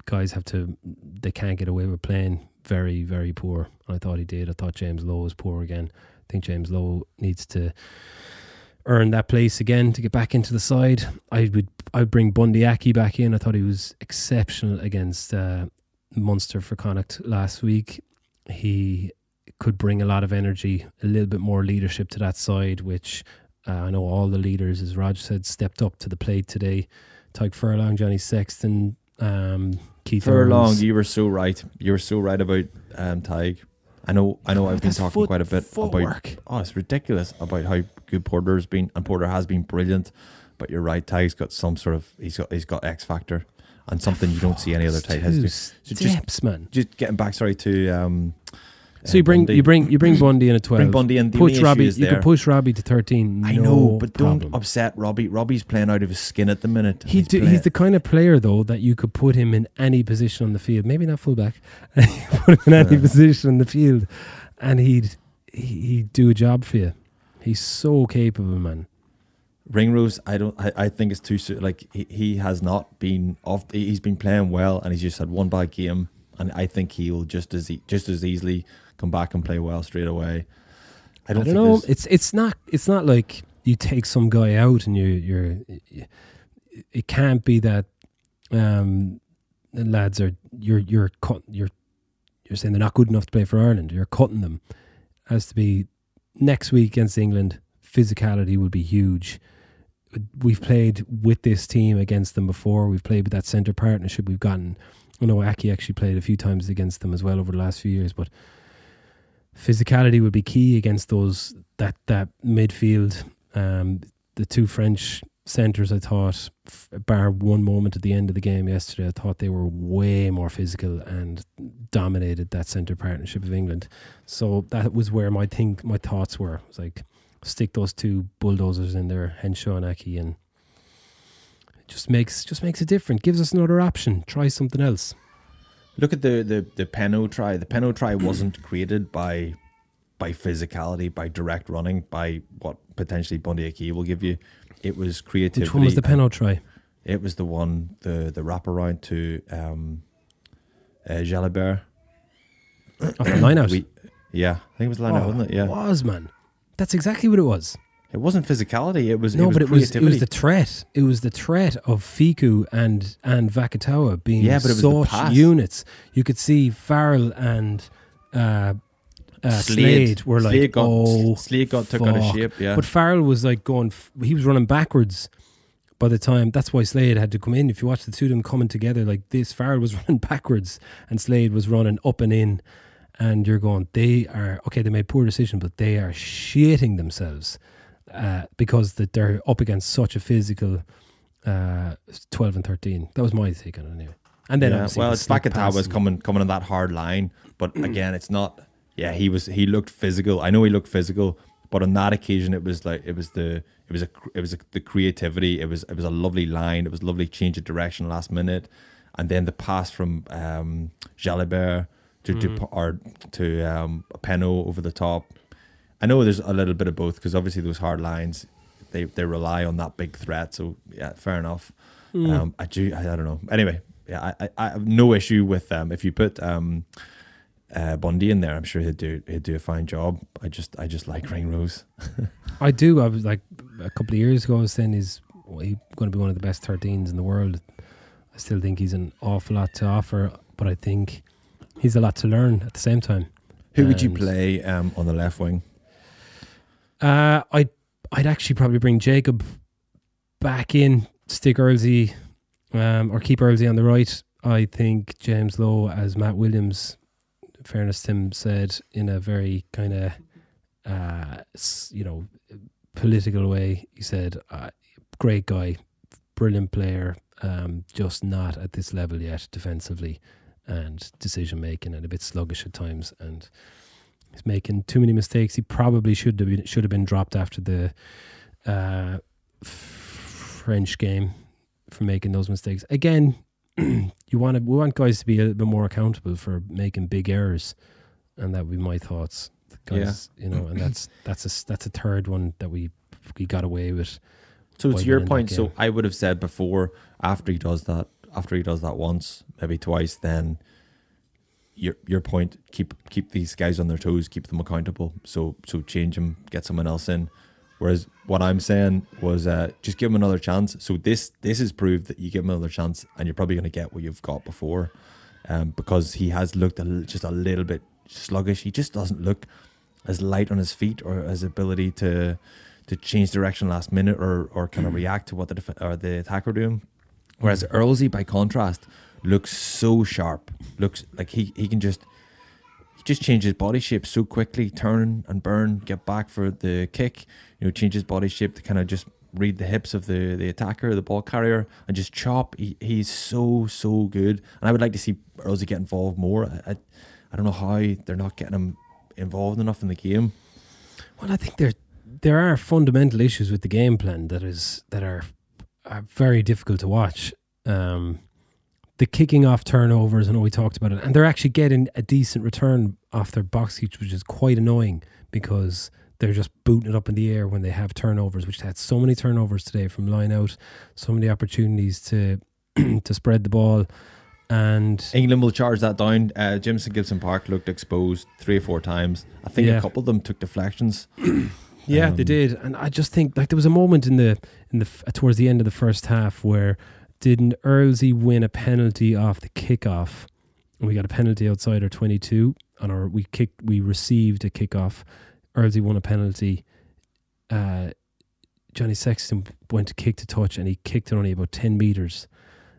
guys they can't get away with playing very, very poor. And I thought he did. I thought James Lowe was poor again. I think James Lowe needs to earn that place again to get back into the side. I'd bring Bundy Aki back in. I thought he was exceptional against Munster for Connacht last week. He could bring a lot of energy, a little bit more leadership to that side, which I know all the leaders, as Raj said, stepped up to the plate today. Tadhg Furlong, Johnny Sexton, Keith Furlong, Earls. you were so right. You were so right about Tadhg. I know. I've been talking quite a bit about. Footwork. Oh, it's ridiculous about how good Porter's been, and Porter has been brilliant. But you're right. Tadhg's got some sort of. He's got X factor and something you don't see any other tight has. So Steps, man. Just getting back, sorry to. So you bring Bundy in at 12. Bring Bundy in. The Push only Robbie. issue is You there. could push Robbie to 13. I know, but don't upset Robbie. Robbie's playing out of his skin at the minute. He's the kind of player, though, that you could put him in any position on the field. Maybe not fullback. Put him in any position on the field, and he'd do a job for you. He's so capable, man. Ringrose, I think it's too soon. Like he has not been off. He's been playing well, and he's just had one bad game. And I think he'll just as easily come back and play well straight away. I don't know. It's not like you take some guy out and you're. It can't be that the lads are you're saying they're not good enough to play for Ireland. You're cutting them. It has to be next week against England. Physicality will be huge. We've played with this team against them before. We've played with that centre partnership we've gotten. I know Aki actually played a few times against them as well over the last few years, but physicality will be key against those that midfield. The two French centres, I thought, bar one moment at the end of the game yesterday, I thought they were way more physical and dominated that centre partnership of England. So that was where my thoughts were. It was like, stick those two bulldozers in there, Henshaw and Aki, and just makes it different. Gives us another option. Try something else. Look at the Penno try. The Penno try wasn't created by physicality, by direct running, by what potentially Bundy Aki will give you. It was creativity. Which one was the Penno try? It was the one, the wraparound to Jalibert. Off the line out. Yeah, I think it was line out, wasn't it? Yeah, it was, man. That's exactly what it was. It wasn't physicality. It was no, it was but creativity. it was the threat. It was the threat of Fiku and Vakatawa being but it was the such pass. units. You could see Farrell and Slade were like, Slade got took out of shape. Yeah, but Farrell was like going. He was running backwards by the time. That's why Slade had to come in. If you watch the two of them coming together like this, Farrell was running backwards and Slade was running up and in. And you're going, they made poor decision, but they are shitting themselves. Because they're up against such a physical 12 and 13. That was my take on it anyway. And then it's Vakatawa's coming on that hard line, but again, it's not. Yeah, he looked physical. I know he looked physical, but on that occasion, it was the creativity. It was a lovely line. It was a lovely change of direction last minute, and then the pass from Jalibert to Penno over the top. I know there's a little bit of both because obviously those hard lines, they rely on that big threat. So yeah, fair enough. I don't know. Anyway, yeah, I have no issue with if you put Bundy in there. I'm sure he'd do a fine job. I just like Ringrose. I do. I was like a couple of years ago, I was saying he's going to be one of the best 13s in the world. I still think he's an awful lot to offer, but I think he's a lot to learn at the same time. Who would you play on the left wing? I'd actually probably bring Jacob back in, stick Earlsey, or keep Earlsey on the right. I think James Lowe as Matt Williams, in fairness to him, said in a very kind of political way. He said, "Great guy, brilliant player, just not at this level yet defensively and decision making, and a bit sluggish at times and." He's making too many mistakes. He probably should have been dropped after the French game for making those mistakes. Again, we want guys to be a little bit more accountable for making big errors, and that would be my thoughts, guys. Yeah. And that's a third one that we got away with. So to your point, so I would have said before, after he does that once, maybe twice, then. Your point, keep these guys on their toes, keep them accountable. So change them, get someone else in. Whereas what I'm saying was just give him another chance. So this has proved that you give him another chance and you're probably going to get what you've got before, because he has looked just a little bit sluggish. He just doesn't look as light on his feet or his ability to change direction last minute or kind of react to what the attacker doing. Whereas Earlsey, by contrast, looks so sharp. Looks like he can just change his body shape so quickly, turn and burn, get back for the kick. Change his body shape to kind of just read the hips of the attacker, the ball carrier, and just chop. He's so good, and I would like to see Earlsey get involved more. I don't know how they're not getting him involved enough in the game. Well, I think there are fundamental issues with the game plan that are very difficult to watch. The kicking off turnovers, I know we talked about it, and they're actually getting a decent return off their box kicks, which is quite annoying because they're just booting it up in the air when they have turnovers, which had so many turnovers today from line out, so many opportunities to to spread the ball. And England will charge that down. Jimson Gibson Park looked exposed 3 or 4 times. I think a couple of them took deflections. Yeah, they did, and I just think there was a moment in the towards the end of the first half where didn't Earlsey win a penalty off the kickoff, and we got a penalty outside our 22, and we received a kickoff. Earlsey won a penalty. Johnny Sexton went to kick to touch, and he kicked it only about 10 metres.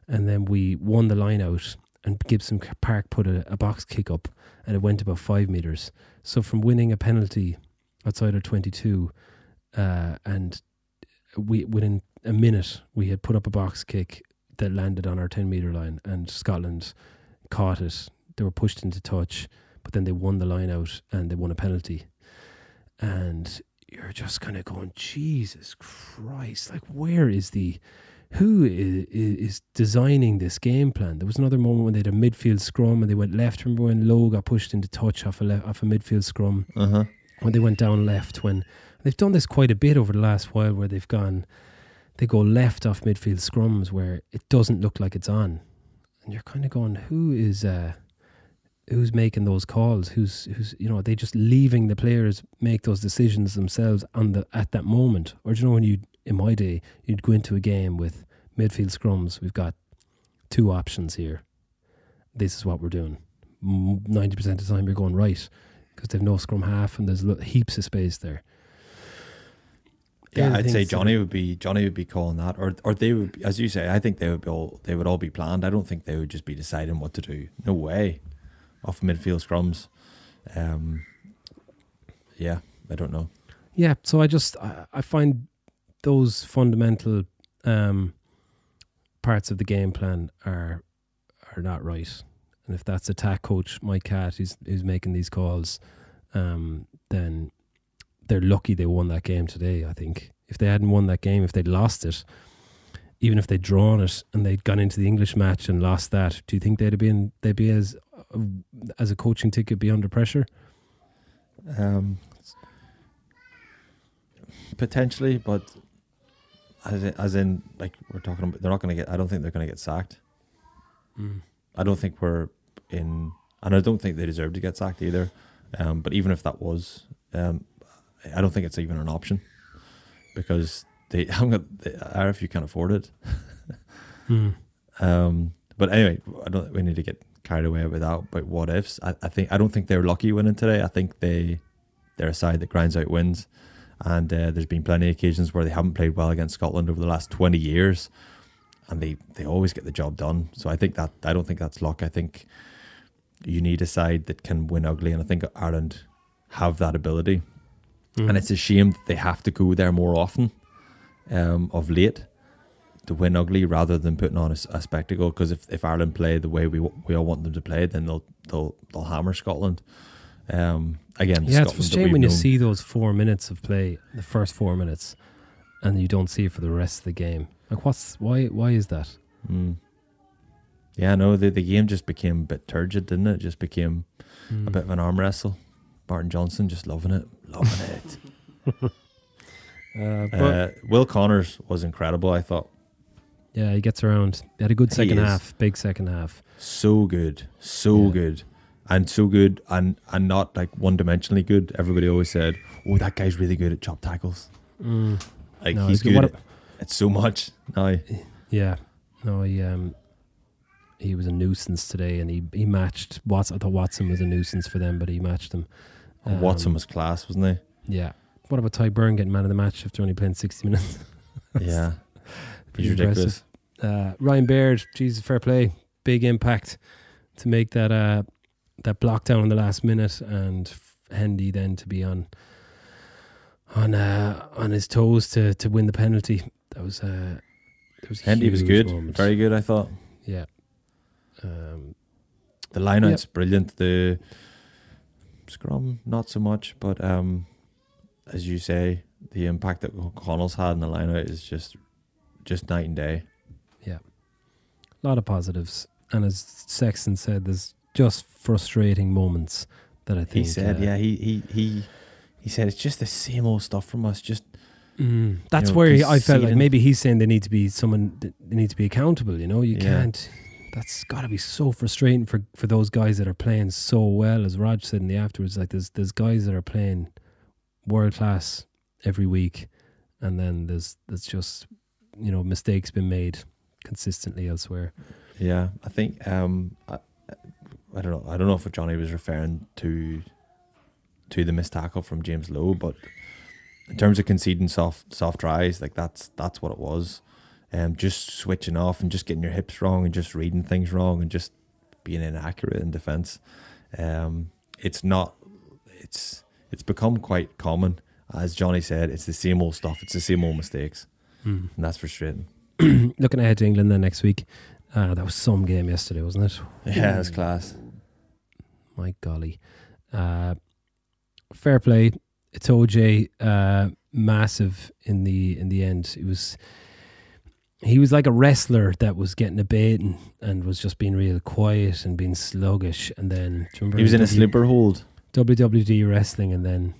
And then we won the line out, and Gibson Park put a box kick up, and it went about 5 metres. So from winning a penalty outside our 22, and within a minute, we had put up a box kick that landed on our 10-metre line, and Scotland caught it. They were pushed into touch, but then they won the line out, and they won a penalty. And you're just kind of going, Jesus Christ, like who is designing this game plan? There was another moment when they had a midfield scrum and they went left. Remember when Lowe got pushed into touch off a midfield scrum? When they went down left, when they've done this quite a bit over the last while, where they go left off midfield scrums where it doesn't look like it's on, and you're kind of going, who's making those calls? Who's are they just leaving the players make those decisions themselves at that moment? Or do you know, when in my day, you'd go into a game with midfield scrums, we've got 2 options here. This is what we're doing. 90% of the time you're going right, because they've no scrum half and there's heaps of space there. Yeah, I'd say Johnny would be calling that, or they would, as you say. I think they would all be planned. I don't think they would just be deciding what to do. No way, off midfield scrums. Yeah, I don't know. Yeah, so I find those fundamental parts of the game plan are not right. And if that's attack coach Mike Catt who's making these calls, then they're lucky they won that game today. I think if they hadn't won that game, if they'd lost it, even if they'd drawn it and they'd gone into the English match and lost that, do you think they'd be as a coaching ticket be under pressure? Potentially, but as in like we're talking about, they're not going to get. I don't think they're going to get sacked. I don't think we're in, and I don't think they deserve to get sacked either. But even if that was, I don't think it's even an option, because they haven't got the RFU can't afford it. But anyway, we need to get carried away with that. But what ifs? I don't think they're lucky winning today. I think they're a side that grinds out wins. And there's been plenty of occasions where they haven't played well against Scotland over the last 20 years, and they always get the job done. So I don't think that's luck. I think you need a side that can win ugly, and I think Ireland have that ability. And it's a shame that they have to go there more often of late to win ugly rather than putting on a spectacle. Because if Ireland play the way we all want them to play, then they'll hammer Scotland. Again, yeah, Scotland, it's frustrating when you see those 4 minutes of play, the first 4 minutes, and you don't see it for the rest of the game. Like, why is that? Yeah, no, the game just became a bit turgid, didn't it? It just became a bit of an arm wrestle. Martin Johnson just loving it. Will Connors was incredible, I thought. Yeah, he gets around. He had a good second half, big second half. So good, good. And so good, and not like one-dimensionally good. Everybody always said, "Oh, that guy's really good at chop tackles." Like No, he's it's good. good. It's so much. No, Yeah. No, he was a nuisance today, and he matched Watson. I thought Watson was a nuisance for them, but he matched them. Watson was class, wasn't Yeah. What about Ty Byrne getting man of the match after only playing 60 minutes? he? Yeah, Pretty he's ridiculous. Ryan Baird, Jesus, fair play, big impact to make that block down in the last minute, and Hendy then to be on his toes to win the penalty. That was a Hendy was huge good, moment. very good. I thought Yeah. the line-out's brilliant. The scrum not so much, but as you say, the impact that O'Connell's had in the line-out is just night and day. Yeah. A lot of positives. And as Sexton said, there's just frustrating moments that I think... He said, he said it's just the same old stuff from us. Just that's you know, where I felt like conceding. maybe he's saying they need to be accountable, you know? You Yeah. can't... That's got to be so frustrating for those guys that are playing so well. As Raj said in the afterwards, like there's guys that are playing world class every week, and then there's just, you know, mistakes been made consistently elsewhere. Yeah, I think I don't know if Johnny was referring to the missed tackle from James Lowe, but in terms of conceding soft tries, like that's what it was. Just switching off and just getting your hips wrong and just reading things wrong and just being inaccurate in defence. It's become quite common. As Johnny said, it's the same old stuff. It's the same old mistakes, and that's frustrating. Looking ahead to England then next week. That was some game yesterday, wasn't it? Yeah, it's class. My golly. Fair play. It's OJ, massive in the end. He was like a wrestler that was getting a baiting and was just being real quiet and being sluggish. And then, do you remember He was in a slipper hold. WWD wrestling, and then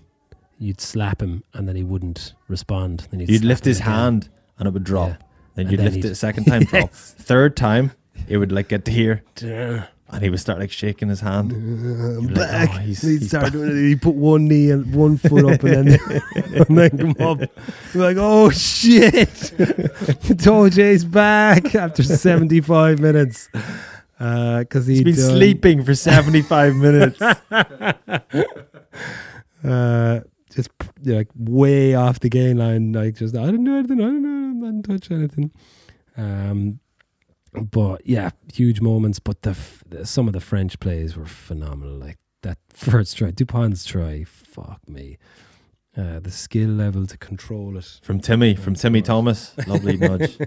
you'd slap him and then he wouldn't respond. Then You'd slap lift him his again. hand and it would drop. Yeah. Then And you'd then lift he'd- it a second time, drop. Yes. Third time, it would like get to here, and he would start like shaking his hand. I'm You'd be like, back. "Oh, he's He'd start back." doing it. He put one knee and one foot up and then come up. You're like, oh shit! OJ's back after 75 minutes because He's been sleeping for 75 minutes. just like way off the gain line. Like just I didn't do anything. I didn't touch anything. But yeah, huge moments. But some of the French plays were phenomenal. Like that first try, Dupont's try. Fuck me. The skill level to control it. From Timmy Thomas. Lovely nudge.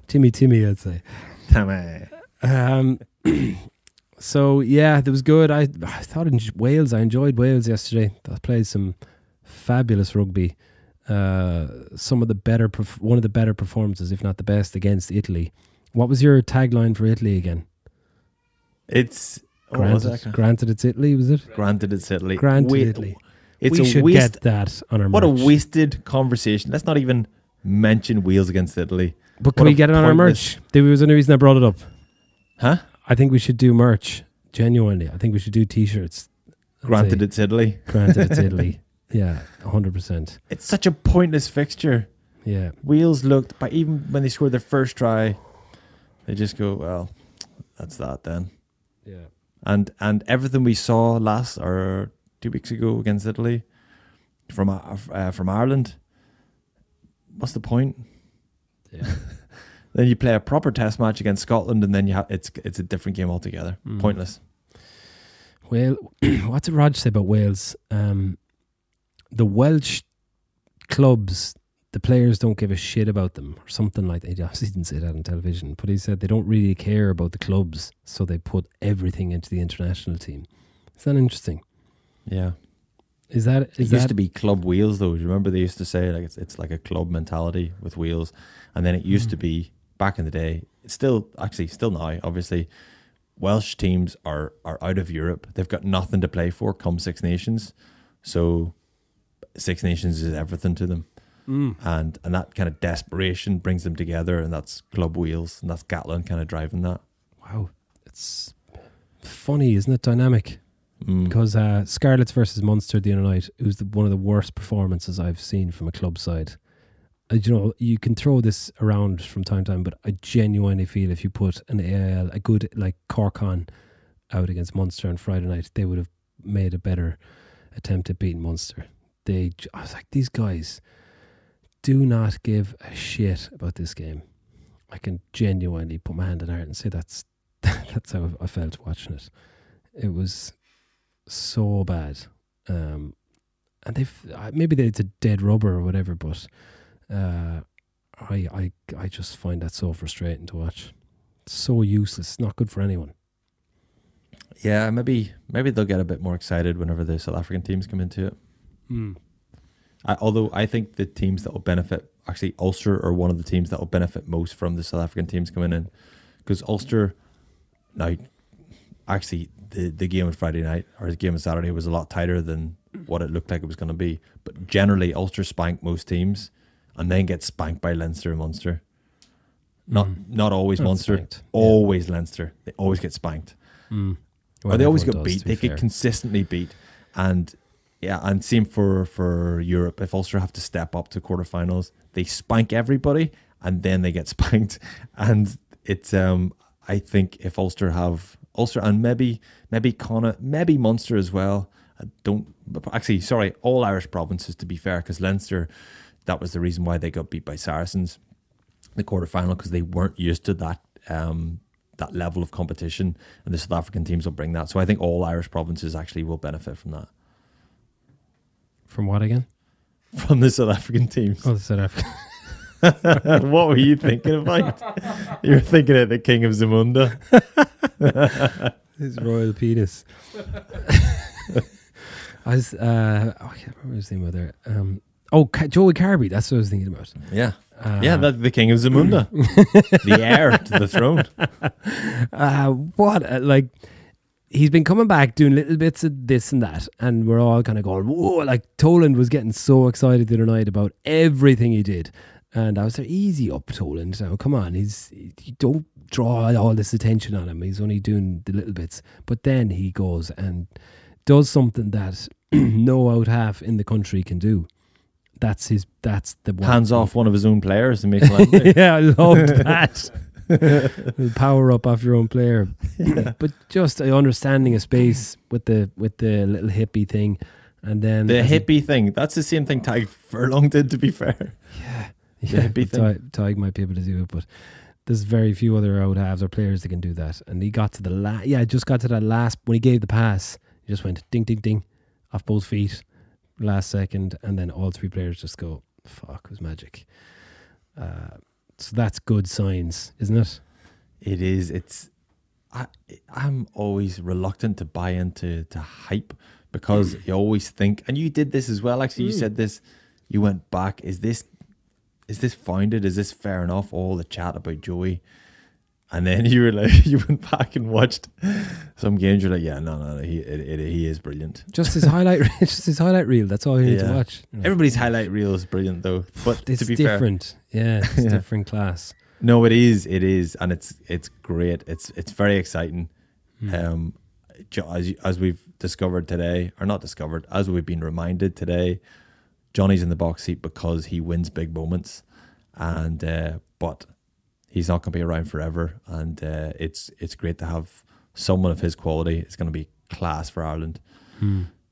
Timmy, I'd say. Timmy. So yeah, that was good. I thought Wales. I enjoyed Wales yesterday. They played some fabulous rugby. Some of the better, one of the better performances, if not the best, against Italy. What was your tagline for Italy again? It's Granted, it's Italy. Was it? Granted, it's Italy. Granted, Italy. It's we a should waste. get that on our What a merch. wasted conversation. Let's not even mention Wales against Italy. But can What we a get it on our pointless- merch? There was a reason I brought it up. Huh? I think we should do merch. Genuinely, I think we should do T-shirts. Granted, it's Italy. Granted, it's Italy. Yeah, 100%. It's such a pointless fixture. Yeah. Wales looked, but even when they scored their first try, they just go, well, that's that then. Yeah. And everything we saw last or 2 weeks ago against Italy from Ireland, what's the point? Yeah. Then you play a proper test match against Scotland, and then it's a different game altogether. Pointless. Well, what did Rog say about Wales? The Welsh clubs, the players don't give a shit about them, or something like that. He obviously didn't say that on television, but he said they don't really care about the clubs, so they put everything into the international team. Is that interesting? Yeah. Is that It used to be Club Wales, though. Do you remember they used to say like it's like a club mentality with Wales, and then it used to be back in the day. It's still now. Obviously, Welsh teams are out of Europe. They've got nothing to play for come Six Nations, so Six Nations is everything to them, and that kind of desperation brings them together, and that's Club Wales, and that's Gatlin kind of driving that. Wow, it's funny, isn't it? Dynamic. because Scarlets versus Munster the other night, it was one of the worst performances I've seen from a club side. You can throw this around from time to time, but I genuinely feel if you put an AIL, a good like Cork on out against Munster on Friday night, they would have made a better attempt at beating Munster. I was like, these guys do not give a shit about this game. I can genuinely put my hand on heart and say that's how I felt watching it. It was so bad, and maybe it's a dead rubber or whatever, but I just find that so frustrating to watch. It's so useless, not good for anyone. Yeah, maybe they'll get a bit more excited whenever the South African teams come into it. Although I think the teams that will benefit, actually Ulster are one of the teams that will benefit most from the South African teams coming in, because Ulster, now actually the game on Friday night or the game on Saturday was a lot tighter than what it looked like it was going to be, but generally Ulster spank most teams and then get spanked by Leinster and Munster. Not always Munster, spanked. Always Leinster. They always get spanked. Or they always get beat. They get consistently beat. And yeah, and same for Europe. If Ulster have to step up to quarterfinals, they spank everybody and then they get spanked. And it's I think if Ulster and maybe Connacht, maybe Munster as well. All Irish provinces, to be fair, because Leinster, that was the reason why they got beat by Saracens in the quarterfinal, because they weren't used to that that level of competition, and the South African teams will bring that. So I think all Irish provinces actually will benefit from that. From what again? From the South African teams. Oh, the South African. What were you thinking about? You were thinking of the King of Zamunda. His royal penis. I can't remember his name there. Joey Carby, that's what I was thinking about. Yeah. That's the King of Zamunda. The heir to the throne. He's been coming back doing little bits of this and that, and we're all kind of going, whoa, like Toland was getting so excited the other night about everything he did. And I was like, easy up, Toland. So come on, you don't draw all this attention on him. He's only doing the little bits. But then he goes and does something that no out half in the country can do. That's the one. Hands off one of his own players and make him yeah, I loved that. Power up off your own player. Yeah. But just understanding a space with the little hippie thing, and then the hippie thing. That's the same thing Tadhg Furlong did, to be fair. Yeah, Tadhg might be able to do it, but there's very few other out halves or players that can do that. And he got to the last when he gave the pass. He just went ding ding ding off both feet last second, and then all three players just go, fuck, it was magic. So that's good signs, isn't it? It is. I'm always reluctant to buy into hype, because you always think, and you did this as well, actually, you said this, you went back, is this founded? Is this fair enough? All the chat about Joey. And then you were like, you went back and watched some games. You're like, yeah, no, he is brilliant. Just his highlight reel. That's all you need to watch. Everybody's highlight reel is brilliant, though. But it's to be different. Fair, yeah, it's different class. No, it is, and it's great. It's very exciting. As we've discovered today, or not discovered, as we've been reminded today, Johnny's in the box seat because he wins big moments, and but he's not going to be around forever, and it's great to have someone of his quality. It's going to be class for Ireland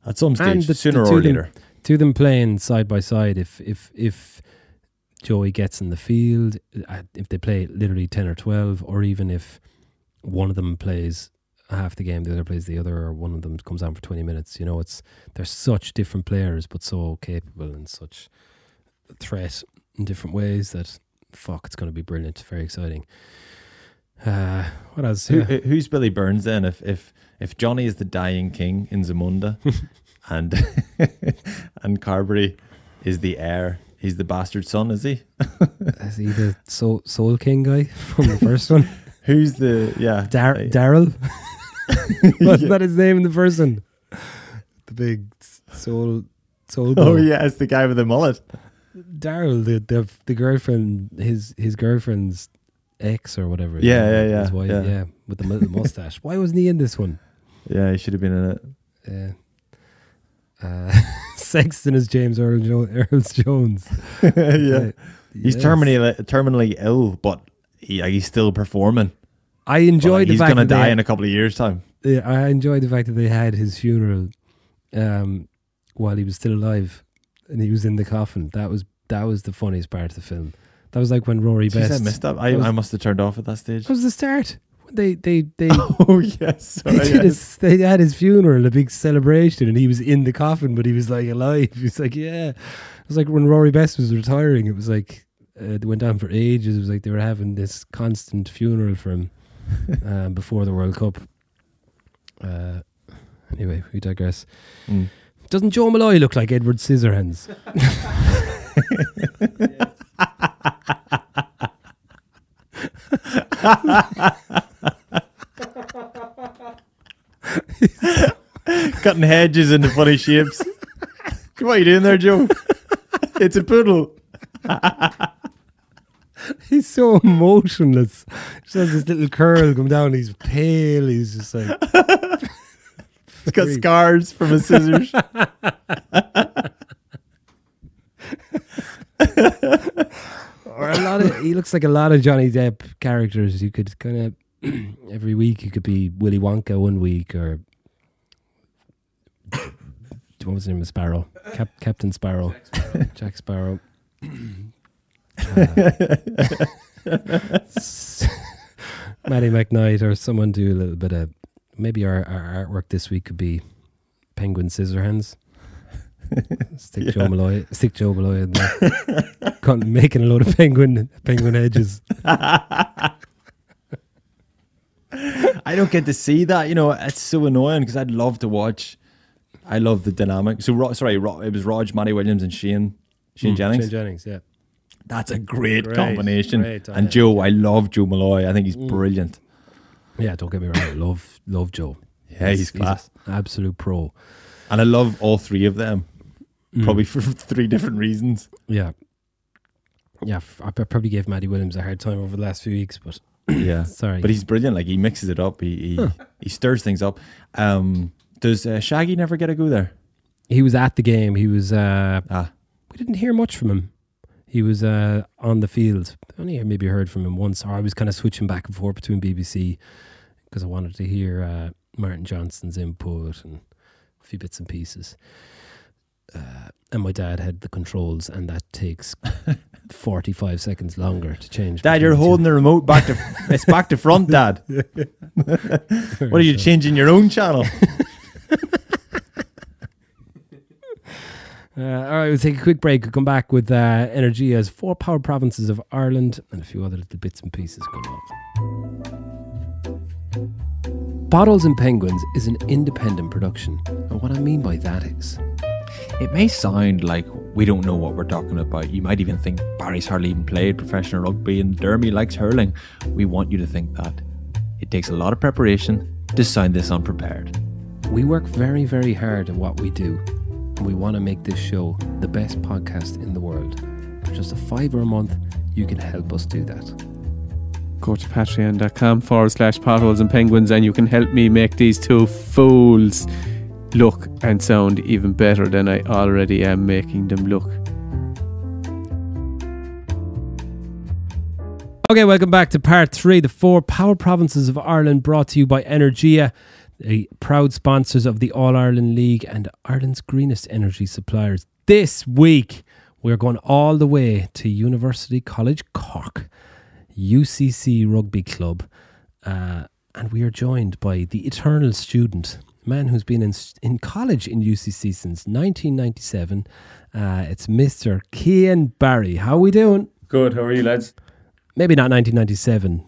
at some stage, sooner or later. Two of them playing side by side. If Joey gets in the field, if they play literally 10 or 12, or even if one of them plays half the game, the other plays the other, or one of them comes on for 20 minutes. They're such different players, but so capable and such a threat in different ways that. Fuck, it's going to be brilliant. Very exciting. What else? Who's Billy Burns then? If Johnny is the dying king in Zamunda, and Carberry is the heir, he's the bastard son, is he? Is he the soul king guy from the first one? Who's the Daryl? Wasn't that his name in the first one? The big soul. Oh yeah, it's the guy with the mullet. Daryl, the girlfriend, his girlfriend's ex or whatever. Yeah. His wife, with the mustache. Why wasn't he in this one? Yeah, he should have been in it. Sexton is James Earls Jones. Yeah. He's Yes. terminally ill, but he's still performing. I enjoyed the he's fact going to that die they, in a couple of years' time. I enjoyed the fact that they had his funeral while he was still alive, and he was in the coffin. That was the funniest part of the film. That was like when Rory Jeez, Best. I missed that. I must have turned off at that stage. That was the start. They Oh yes, they had his funeral, a big celebration, and he was in the coffin, but he was like alive. He was like, yeah. It was like when Rory Best was retiring. It was like they went on for ages. It was like they were having this constant funeral for him before the World Cup. Anyway, we digress. Doesn't Joe Malloy look like Edward Scissorhands? Cutting hedges into funny shapes. What are you doing there, Joe? It's a poodle. He's so emotionless. Just has this little curl come down. He's pale. He's just like He's got scars from his scissors. Or he looks like a lot of Johnny Depp characters. You could kind of every week you could be Willy Wonka one week, or what was the name of Sparrow? Captain Sparrow. Jack Sparrow. Matty McKnight, or someone do a little bit of, maybe our artwork this week could be Penguin Scissorhands. Stick Joe Malloy in there. Making a load of penguin hedges. I don't get to see that. It's so annoying because I'd love to watch. I love the dynamic. So, it was Rog, Matty Williams, and Shane Jennings. Shane Jennings, yeah. That's a great combination. Great, and Joe, I love Joe Malloy. I think he's brilliant. Yeah, don't get me wrong. Love Joe. Yeah, he's class. Absolute pro. And I love all three of them. Probably for three different reasons. Yeah. Yeah, I probably gave Matty Williams a hard time over the last few weeks, but yeah. Sorry. But he's brilliant. Like, he mixes it up. He stirs things up. Does Shaggy never get a go there? He was at the game. He was... We didn't hear much from him. He was on the field. I only maybe heard from him once, or I was kind of switching back and forth between BBC because I wanted to hear Martin Johnston's input and a few bits and pieces. And my dad had the controls, and that takes 45 seconds longer to change. Dad, you're holding the remote back to it's back to front, Dad. What are you changing your own channel? All right, we'll take a quick break. We'll come back with Energia's 4 power provinces of Ireland and a few other little bits and pieces going on. Bottles and Penguins is an independent production, and what I mean by that is, it may sound like we don't know what we're talking about. You might even think Barry's hardly even played professional rugby and Dermy likes hurling. We want you to think that. It takes a lot of preparation to sound this unprepared. we work very, very hard at what we do, and we want to make this show the best podcast in the world. For just a $5 a month, you can help us do that. Go to patreon.com/potholes and penguins and you can help me make these two fools look and sound even better than I already am making them look. Okay, welcome back to part 3, the 4 power provinces of Ireland, brought to you by Energia, the proud sponsors of the All-Ireland League and Ireland's greenest energy suppliers. This week, we're going all the way to University College Cork, UCC Rugby Club, and we are joined by the eternal student, a man who's been in college in UCC since 1997. It's Mr. Cian Barry. How are we doing? Good, how are you, lads? Maybe not 1997.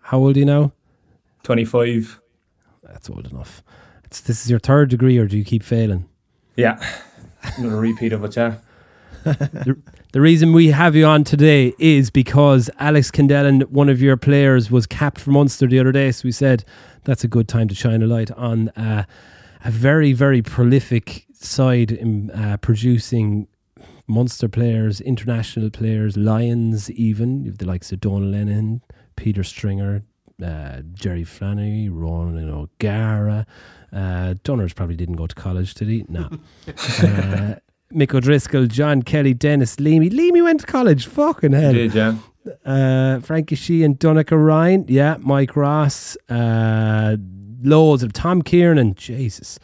How old are you now? 25. That's old enough. This is your 3rd degree, or do you keep failing? Yeah. Another repeat of it, yeah. The reason we have you on today is because Alex Kendellen, one of your players, was capped for Munster the other day. So we said that's a good time to shine a light on a very, very prolific side in producing Munster players, international players, Lions even. You have the likes of Donal Lennon, Peter Stringer, Jerry Flannery, Ronan O'Gara. Dunners probably didn't go to college, did he? No. Mick O'Driscoll, John Kelly, Dennis Leamy. Leamy went to college, fucking hell. He did, yeah. Frankie Sheehan, Donegal Ryan, Mike Ross, loads of Tom Kiernan, Jesus,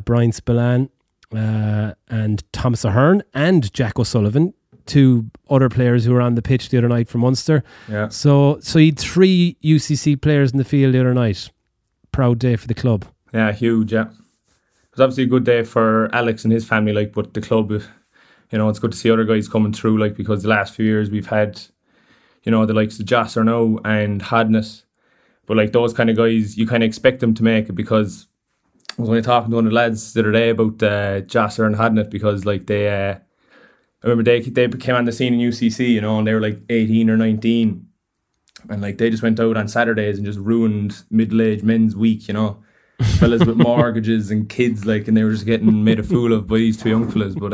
Brian Spillane, and Thomas Ahern and Jack O'Sullivan, two other players who were on the pitch the other night from Munster. Yeah. So you had 3 UCC players in the field the other night. Proud day for the club. Yeah, huge, yeah. It was obviously a good day for Alex and his family, like, but the club, it's good to see other guys coming through, like, because the last few years we've had, the likes of Jasser now and Hadness. But, like, those kind of guys, you kind of expect them to make it, because I was only talking to one of the lads the other day about Jasser and Hadnett, because, like, I remember they came on the scene in UCC, and they were, like, 18 or 19. And, like, they just went out on Saturdays and just ruined middle-aged men's week, fellas with mortgages and kids, like, and they were just getting made a fool of by these 2 young fellas. But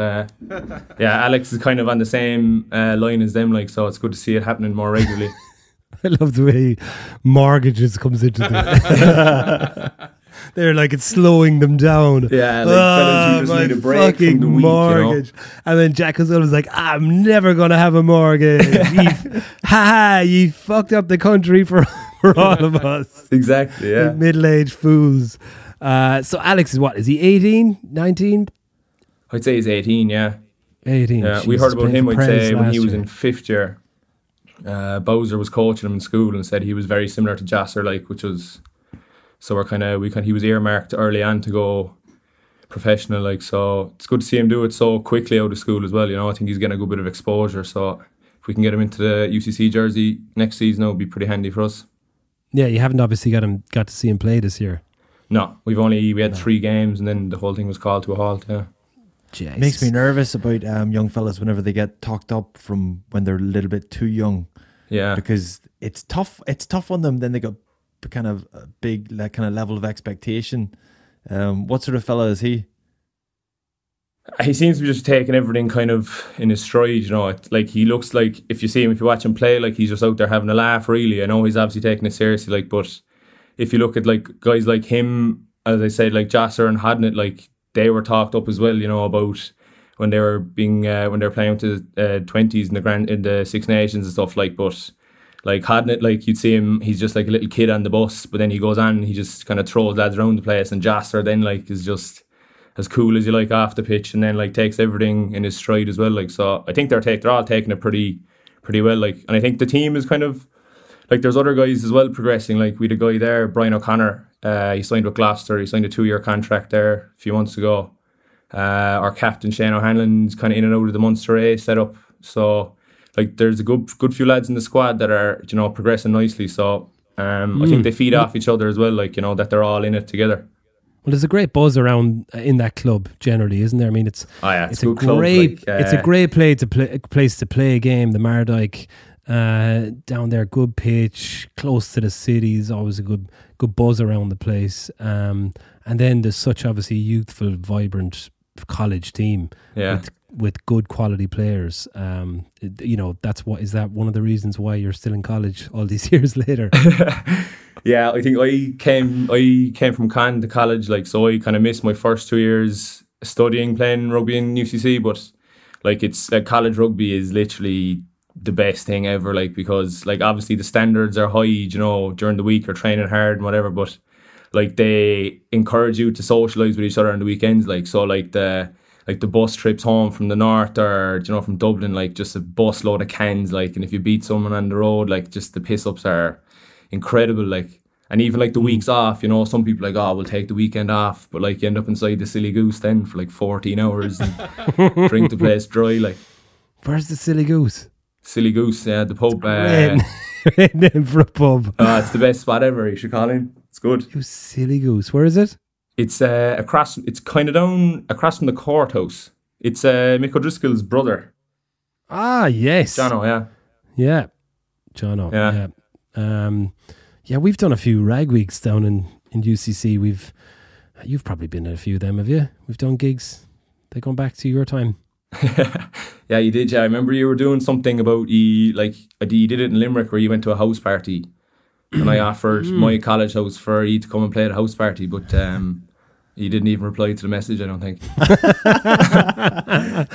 Alex is kind of on the same line as them, like, so it's good to see it happening more regularly. I love the way mortgages comes into this. They're like, it's slowing them down. Yeah, like fellas who just need a break from the week, mortgage. And then Jack was like, I'm never going to have a mortgage. You fucked up the country for all of us. Exactly, yeah. Middle-aged fools. So Alex is what? Is he 18, 19? I'd say he's 18, yeah. 18. Yeah, we heard about him, I'd say, when he was in 5th year. Bowser was coaching him in school and said he was very similar to Jasser, like, which was... So he was earmarked early on to go professional, like, so it's good to see him do it so quickly out of school as well. I think he's getting a good bit of exposure. So if we can get him into the UCC jersey next season, it would be pretty handy for us. Yeah, you haven't obviously got to see him play this year. No, we had 3 games and then the whole thing was called to a halt. Yeah, Jesus. Makes me nervous about young fellas whenever they get talked up from when they're a little bit too young. Yeah, because it's tough. It's tough on them. Then they got kind of a big kind of level of expectation. What sort of fella is he? He seems to be just taking everything kind of in his stride, like, he looks like, if you watch him play, like, he's just out there having a laugh, really. I know he's obviously taking it seriously, like, but if you look at, like, guys like him, as I said, like Jasser and Hadnett, like, they were talked up as well, about when they were being when they were playing to 20s in the Six Nations and stuff, like, but like Hadnett, like, you'd see him, he's just like a little kid on the bus, but then he goes on and he just kind of throws lads around the place, and Jasser then, like, is just as cool as you like off the pitch, and then, like, takes everything in his stride as well, like, so I think they're all taking it pretty well, like, and I think the team is kind of like, there's other guys as well progressing, like, we had a guy there, Brian O'Connor, he signed with Gloucester, he signed a 2-year contract there a few months ago. Our captain Shane O'Hanlon's kind of in and out of the Munster A setup, so, like, there's a good few lads in the squad that are, progressing nicely. So I think they feed off each other as well, like, that they're all in it together. Well, there's a great buzz around in that club generally, isn't there? I mean, it's a a great it's a great place to play a game. The Mardyke down there, good pitch, close to the city, is always a good buzz around the place. And then there's such obviously youthful, vibrant college team. Yeah. With good quality players. Is that one of the reasons why you're still in college all these years later? Yeah, I think I came from Caen to college, like, so I kind of missed my first 2 years studying, playing rugby in UCC, but, like, it's like, college rugby is literally the best thing ever, like, because, like, obviously the standards are high, during the week, or training hard and whatever, but, like, they encourage you to socialise with each other on the weekends, like, so, like, the bus trips home from the north, or, from Dublin, like, just a bus load of cans, like, and if you beat someone on the road, like, just the piss-ups are incredible, like, and even, like, the weeks off, some people are like, oh, we'll take the weekend off, but, like, you end up inside the Silly Goose then for, like, 14 hours and drink the place dry, like. Where's the Silly Goose? Silly Goose, yeah, the pub. Great name for a pub. It's the best spot ever, you should call in. It's good. You Silly Goose, where is it? It's it's kind of down across from the courthouse. It's Mick O'Driscoll's brother. Ah, yes. Jono, yeah. Yeah. Jono, yeah. We've done a few rag weeks down in UCC. You've probably been at a few of them, have you? We've done gigs. They gone back to your time. Yeah, you did, yeah. I remember you were doing something about, you did it in Limerick where you went to a house party. and I offered my college house for you to come and play at a house party, but he didn't even reply to the message, I don't think.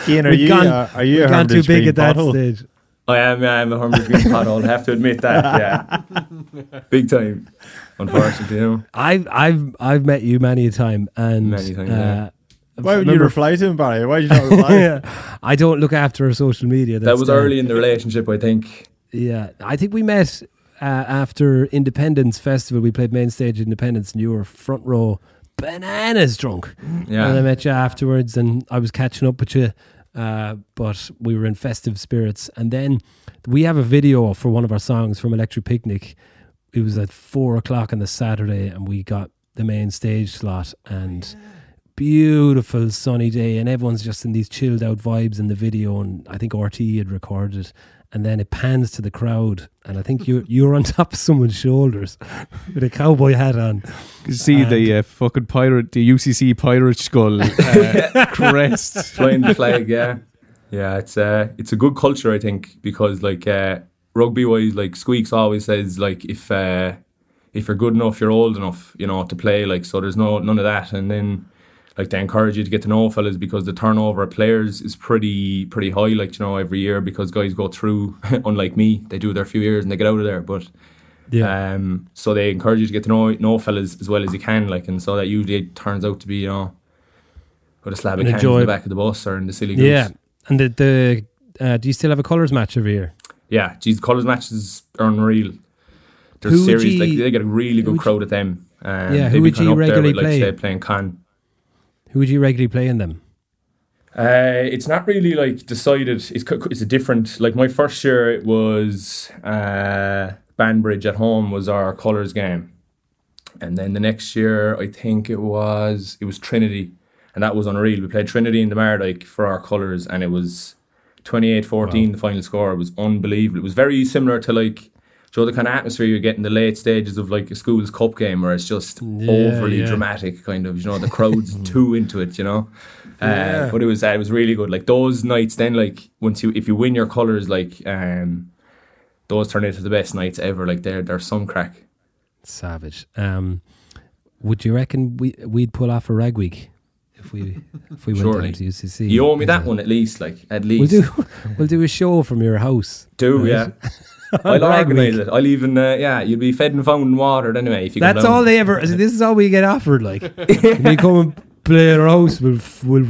Ian, are you a gone too Hermitage big Green at that pothole? stage. I'm a Hermitage Green pothole, I have to admit that, yeah. Big time, unfortunately, you know. I've met you many a time, and Many times, yeah. Why would you reply to him, Barry? Why did you not reply? I don't look after our social media. That was early in the relationship, I think. Yeah, I think we met after Independence Festival. We played main stage at Independence, and you were front row, bananas drunk. Yeah. And I met you afterwards, and I was catching up with you, but we were in festive spirits. And then we have a video for one of our songs from Electric Picnic. It was at 4:00 on the Saturday, and we got the main stage slot, and beautiful sunny day, and everyone's just in these chilled out vibes in the video, and I think RT had recorded, and then it pans to the crowd, and I think you're on top of someone's shoulders with a cowboy hat on. You see the fucking pirate, the UCC pirate skull crest Flying the flag, yeah. Yeah, it's a good culture, I think, because like rugby wise, like Squeaks always says, like if you're good enough, you're old enough, you know, to play, like, so there's none of that. And then like they encourage you to get to know fellas, because the turnover of players is pretty high, like, you know, every year, because guys go through, unlike me, they do their few years and they get out of there, but so they encourage you to get to know fellas as well as you can, like, and so that usually turns out to be, you know, with a slab of cans in the back of the bus or in the silly goose. Yeah, and do you still have a colours match every year? Yeah, geez, the colours matches are unreal. There's series, like, they get a really good crowd at them. Who would you regularly play? Like, say, playing Con. Who would you regularly play in them? It's not really like decided. It's a different. Like my first year, it was Banbridge at home was our colours game, and then the next year I think it was Trinity, and that was unreal. We played Trinity in the Mardyke for our colours, and it was 28-14. Wow. The final score. It was unbelievable. It was very similar to like, the kind of atmosphere you get in the late stages of like a school's cup game, where it's just overly dramatic, kind of, the crowd's too into it, but it was really good. Like those nights then, like if you win your colours, like those turn into the best nights ever. Like they're some crack. Savage. Would you reckon we'd pull off a rag week if we went down to UCC? You owe me that one at least. We'll do a show from your house. Yeah. I'll organise it. I'll even, you'll be fed and found and watered anyway. If you That's all they ever. This is all we get offered. Like, when you come and play at our house, we'll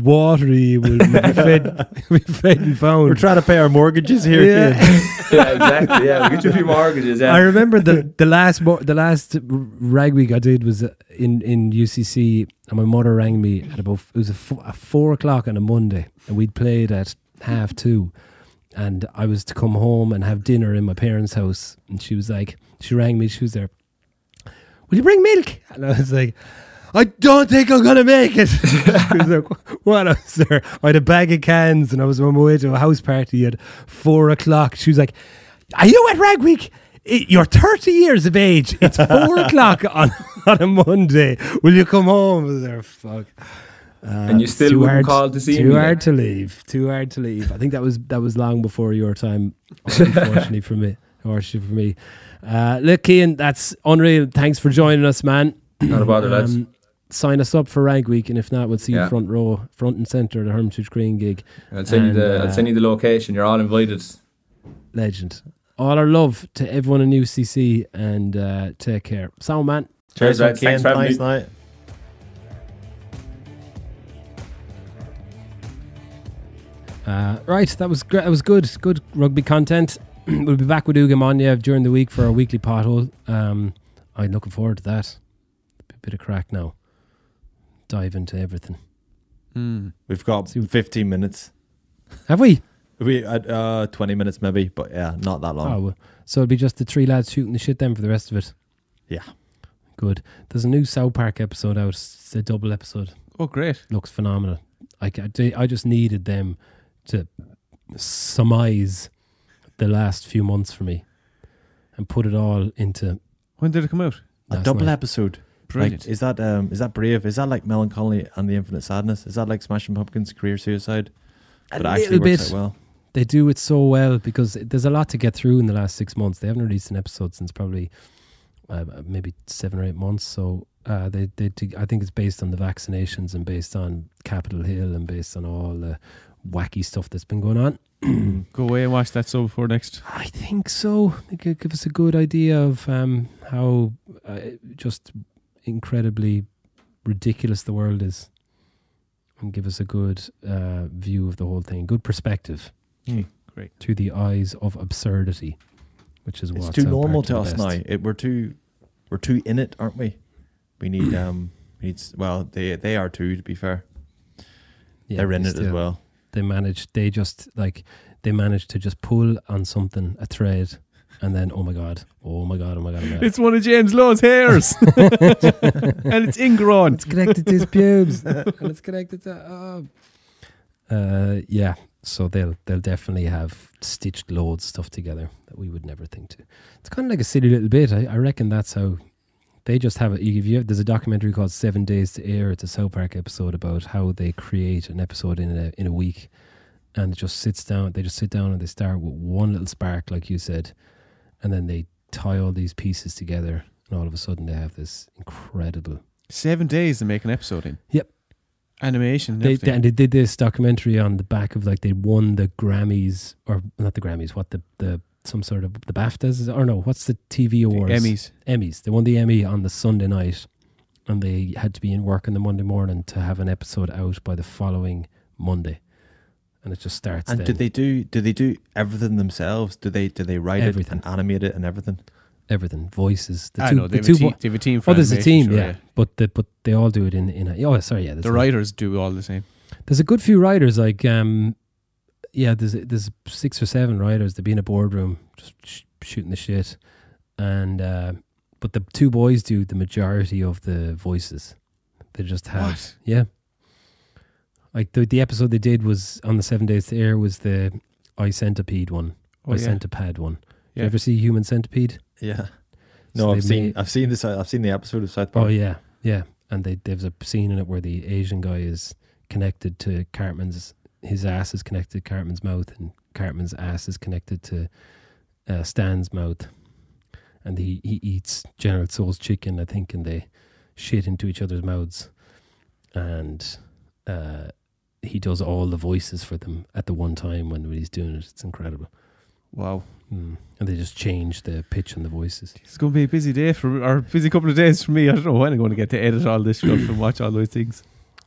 water you. We'll be fed and found. We're trying to pay our mortgages here. Yeah, exactly. Yeah, we'll get you a few mortgages. Yeah. I remember the last rag week I did was in UCC, and my mother rang me at it was 4:00 on a Monday, and we'd played at 2:30. And I was to come home and have dinner in my parents' house. And she rang me, she was there, will you bring milk? And I was like, I don't think I'm going to make it. She was like, what? I was there. I had a bag of cans and I was on my way to a house party at 4:00. She was like, are you at Rag Week? You're 30 years of age. It's 4:00 on a Monday. Will you come home? I was there, fuck. And you still wouldn't call to see me? Too hard to leave. I think that was long before your time, unfortunately for me. Look, Cian, that's unreal. Thanks for joining us, man. Not a bother, lads. Sign us up for Rag Week, and if not, we'll see you front and centre at the Hermitage Green gig. I'll send you the location. You're all invited. Legend. All our love to everyone in UCC, and take care. Sound, man. Cheers, lads. Thanks for having me. Night. Right, that was great. That was good rugby content. We'll be back with Uga Monya during the week for our weekly pothole. I'm looking forward to that. A bit of crack now. Dive into everything. We've got 15 minutes. Have we? We had 20 minutes maybe, but yeah, not that long. Oh, well, so it'll be just the three lads shooting the shit then for the rest of it. Yeah. Good. There's a new South Park episode out. It's a double episode. Oh, great. Looks phenomenal. I just needed them to surmise the last few months for me and put it all into. When did it come out? A double episode. Brilliant. Like, is that brave? Is that like Melancholy and the Infinite Sadness? Is that like Smashing Pumpkins' Career Suicide? But it actually works out well. They do it so well because there's a lot to get through in the last 6 months. They haven't released an episode since probably maybe 7 or 8 months. So I think it's based on the vaccinations and based on Capitol Hill and based on all the wacky stuff that's been going on. Go away and watch that so before next. I think so. It could give us a good idea of how just incredibly ridiculous the world is, and give us a good view of the whole thing, good perspective. Great. Through the eyes of absurdity, which is It's what's too out normal there to us the now. best. We're too in it, aren't we? We need well, they are too, to be fair. Yeah, They're in they it as still- well. They manage to just pull on something, a thread, and then oh my god. It's one of James Lowe's hairs, and it's ingrown. It's connected to his pubes, and it's connected to yeah. So they'll definitely have stitched loads of stuff together that we would never think to. It's kind of like a silly little bit. I reckon that's how they just have it. There's a documentary called 7 Days to Air. It's a South Park episode about how they create an episode in a week, and it just sits down. They just sit down and they start with one little spark, like you said, and then they tie all these pieces together, and all of a sudden they have this incredible 7 days to make an episode in. Yep. Animation. They did this documentary on the back of, like, they won the Grammys, or not the Grammys, what the some sort of the BAFTAs, or no, what's the TV awards? Emmys. They won the Emmy on the Sunday night, and they had to be in work on the Monday morning to have an episode out by the following Monday, and it just starts. And then. did they do everything themselves? Do they write Everything. it and animate it and everything? Everything, voices. They have a team for there's a team, animation, yeah. But they all do it in the writers do all the same. There's a good few writers, like there's 6 or 7 writers. They'd be in a boardroom just shooting the shit, and but the 2 boys do the majority of the voices. They just have like the episode they did was on the 7 Days to Air was the Centipede one, Centipede one. Did you ever see Human Centipede? Yeah. So No, I've seen the episode of South Park. Oh yeah, and there's a scene in it where the Asian guy is connected to Cartman's. His ass is connected to Cartman's mouth, and Cartman's ass is connected to Stan's mouth, and he eats General Tso's chicken, I think, and they shit into each other's mouths, and he does all the voices for them at the one time when he's doing it. It's incredible. Wow. And they just change the pitch and the voices. It's going to be a busy day busy couple of days for me. I don't know when I'm going to get to edit all this stuff and watch all those things.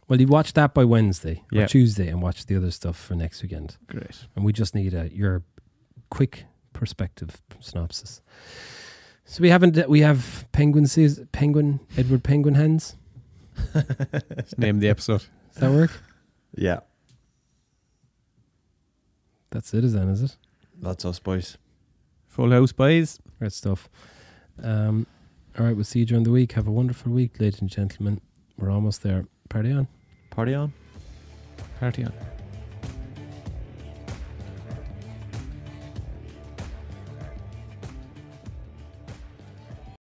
Well, you watch that by Wednesday or Yeah. Tuesday, and watch the other stuff for next weekend. Great. And we just need your quick perspective synopsis. So we have Edward Penguin Hens. Name the episode. Does that work? Yeah. That's it, is it? That's us, boys. Full House boys. Great stuff. All right, we'll see you during the week. Have a wonderful week, ladies and gentlemen. We're almost there. Party on. Party on. Party on.